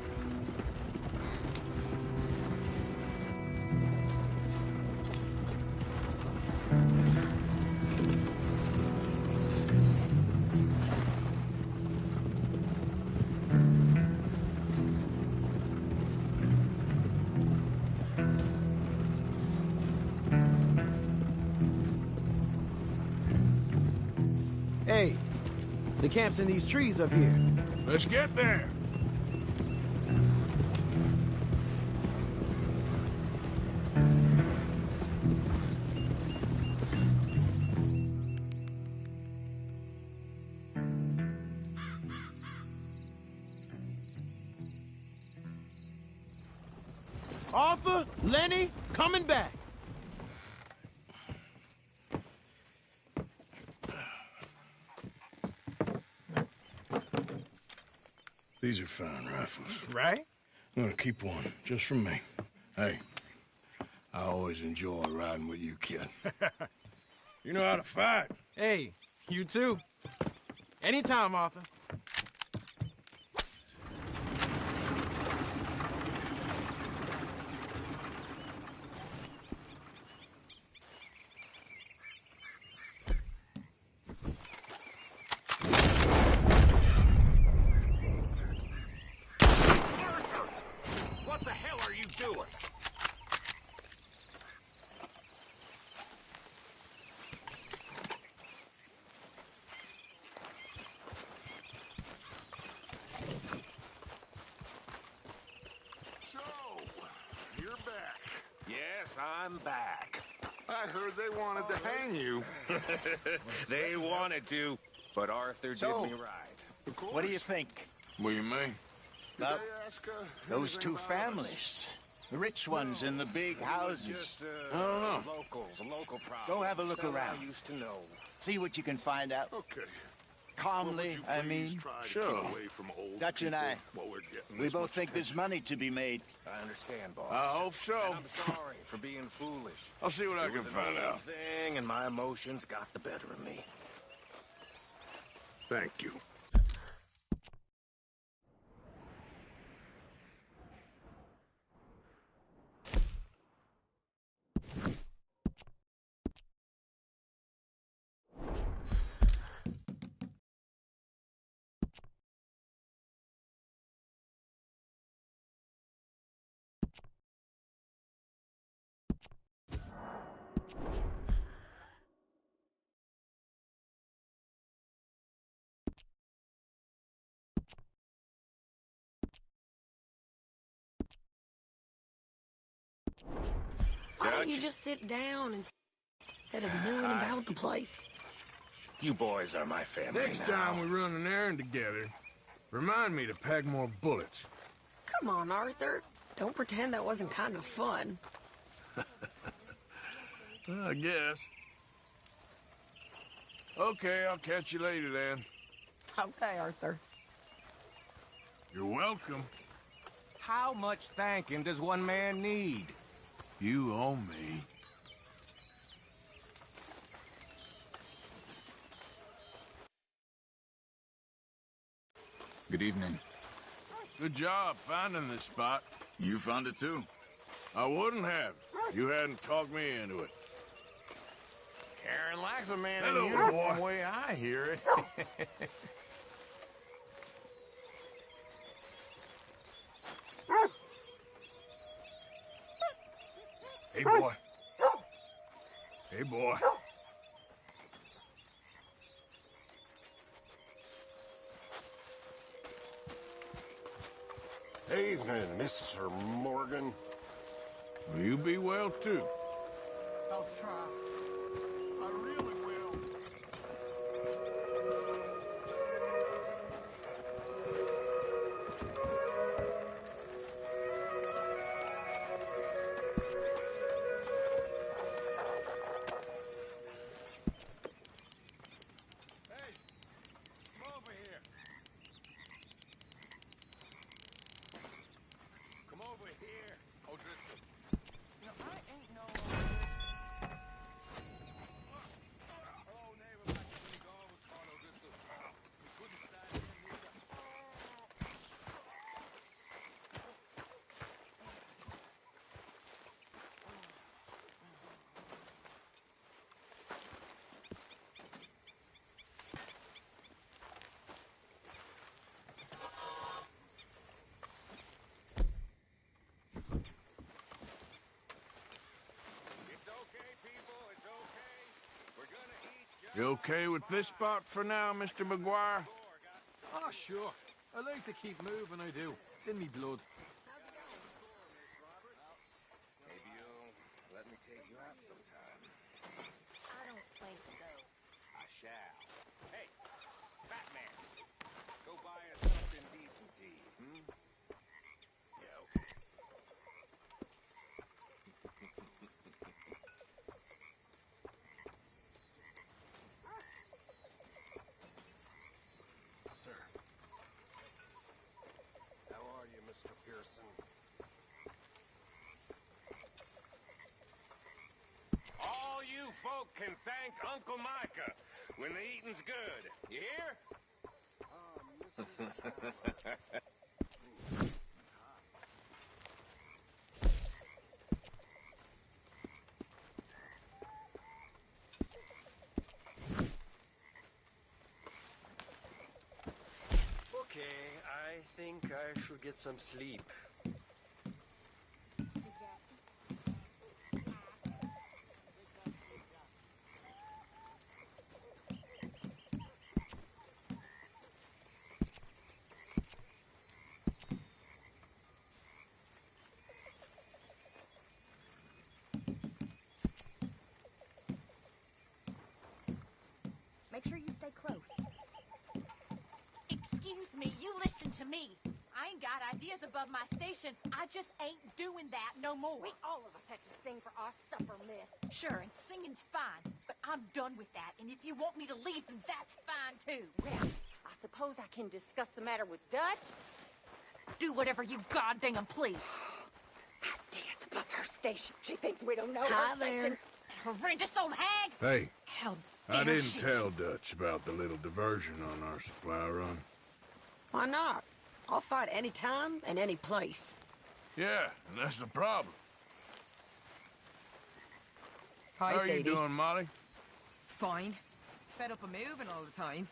Hey, the camp's in these trees up here. Let's get there. Arthur, Lenny, coming back. These are fine rifles. Right? I'm gonna keep one, just for me. Hey, I always enjoy riding with you, kid. You know how to fight. Hey, you too. Anytime, Arthur. I'm back. I heard they wanted to hang you. They wanted to, but Arthur So, did me right. What do you think? What do you mean? About those two families. The rich ones in the big houses. Just, I don't know. local problems. Go have a look Fella around. I used to know. See what you can find out. Okay. Calmly, I mean. Sure. Dutch and I, we both think this. there's money to be made. I understand, boss. I hope so. And I'm sorry for being foolish. I'll see what I It can was an find old out. Thing, and my emotions got the better of me. Thank you. Why don't you just sit down instead of milling about the place? You boys are my family Next now. time we run an errand together, remind me to pack more bullets. Come on, Arthur. Don't pretend that wasn't kind of fun. I guess. Okay, I'll catch you later then. Okay, Arthur. You're welcome. How much thanking does one man need? You owe me. Good evening. Good job finding this spot. You found it too. I wouldn't have. You hadn't talked me into it. Karen likes a man Hello, in uniform, boy. the way I hear it. Hey, boy. Hey, boy. Evening, Mr. Morgan. Will you be well, too? I'll try. I really will. Come over here. O'Driscoll. No, I ain't no... Hello, neighbor. Back when you go with Carl O'Driscoll. We couldn't stand him neither. It's okay, people. It's okay. We're gonna eat just... You okay with this spot for now, Mr. McGuire? Oh, sure. I like to keep moving, I do. It's in me blood. Maybe you'll let me take you out sometime. I don't think so. I shall. Hey, fat man. Go buy us something decent to eat, hmm? Yeah, okay. Sir. How are you, Mr. Pearson? All you folk can thank Uncle Micah when the eating's good. You hear? Okay, I think I should get some sleep. Make sure you stay close. Excuse me, you listen to me. I ain't got ideas above my station. I just ain't doing that no more. We all of us have to sing for our supper, miss. Sure, and singing's fine, but I'm done with that. And if you want me to leave, then that's fine too. Well, I suppose I can discuss the matter with Dutch. Do whatever you goddamn please. Ideas above her station. She thinks we don't know Hi her there. station. Horrendous old hag! Hey, How I dare didn't she? tell Dutch about the little diversion on our supply run. Why not? I'll fight any time and any place. Yeah, and that's the problem. Hi, How are you Sadie. doing, Molly? Fine. Fed up of moving all the time.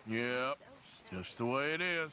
Yep, just the way it is.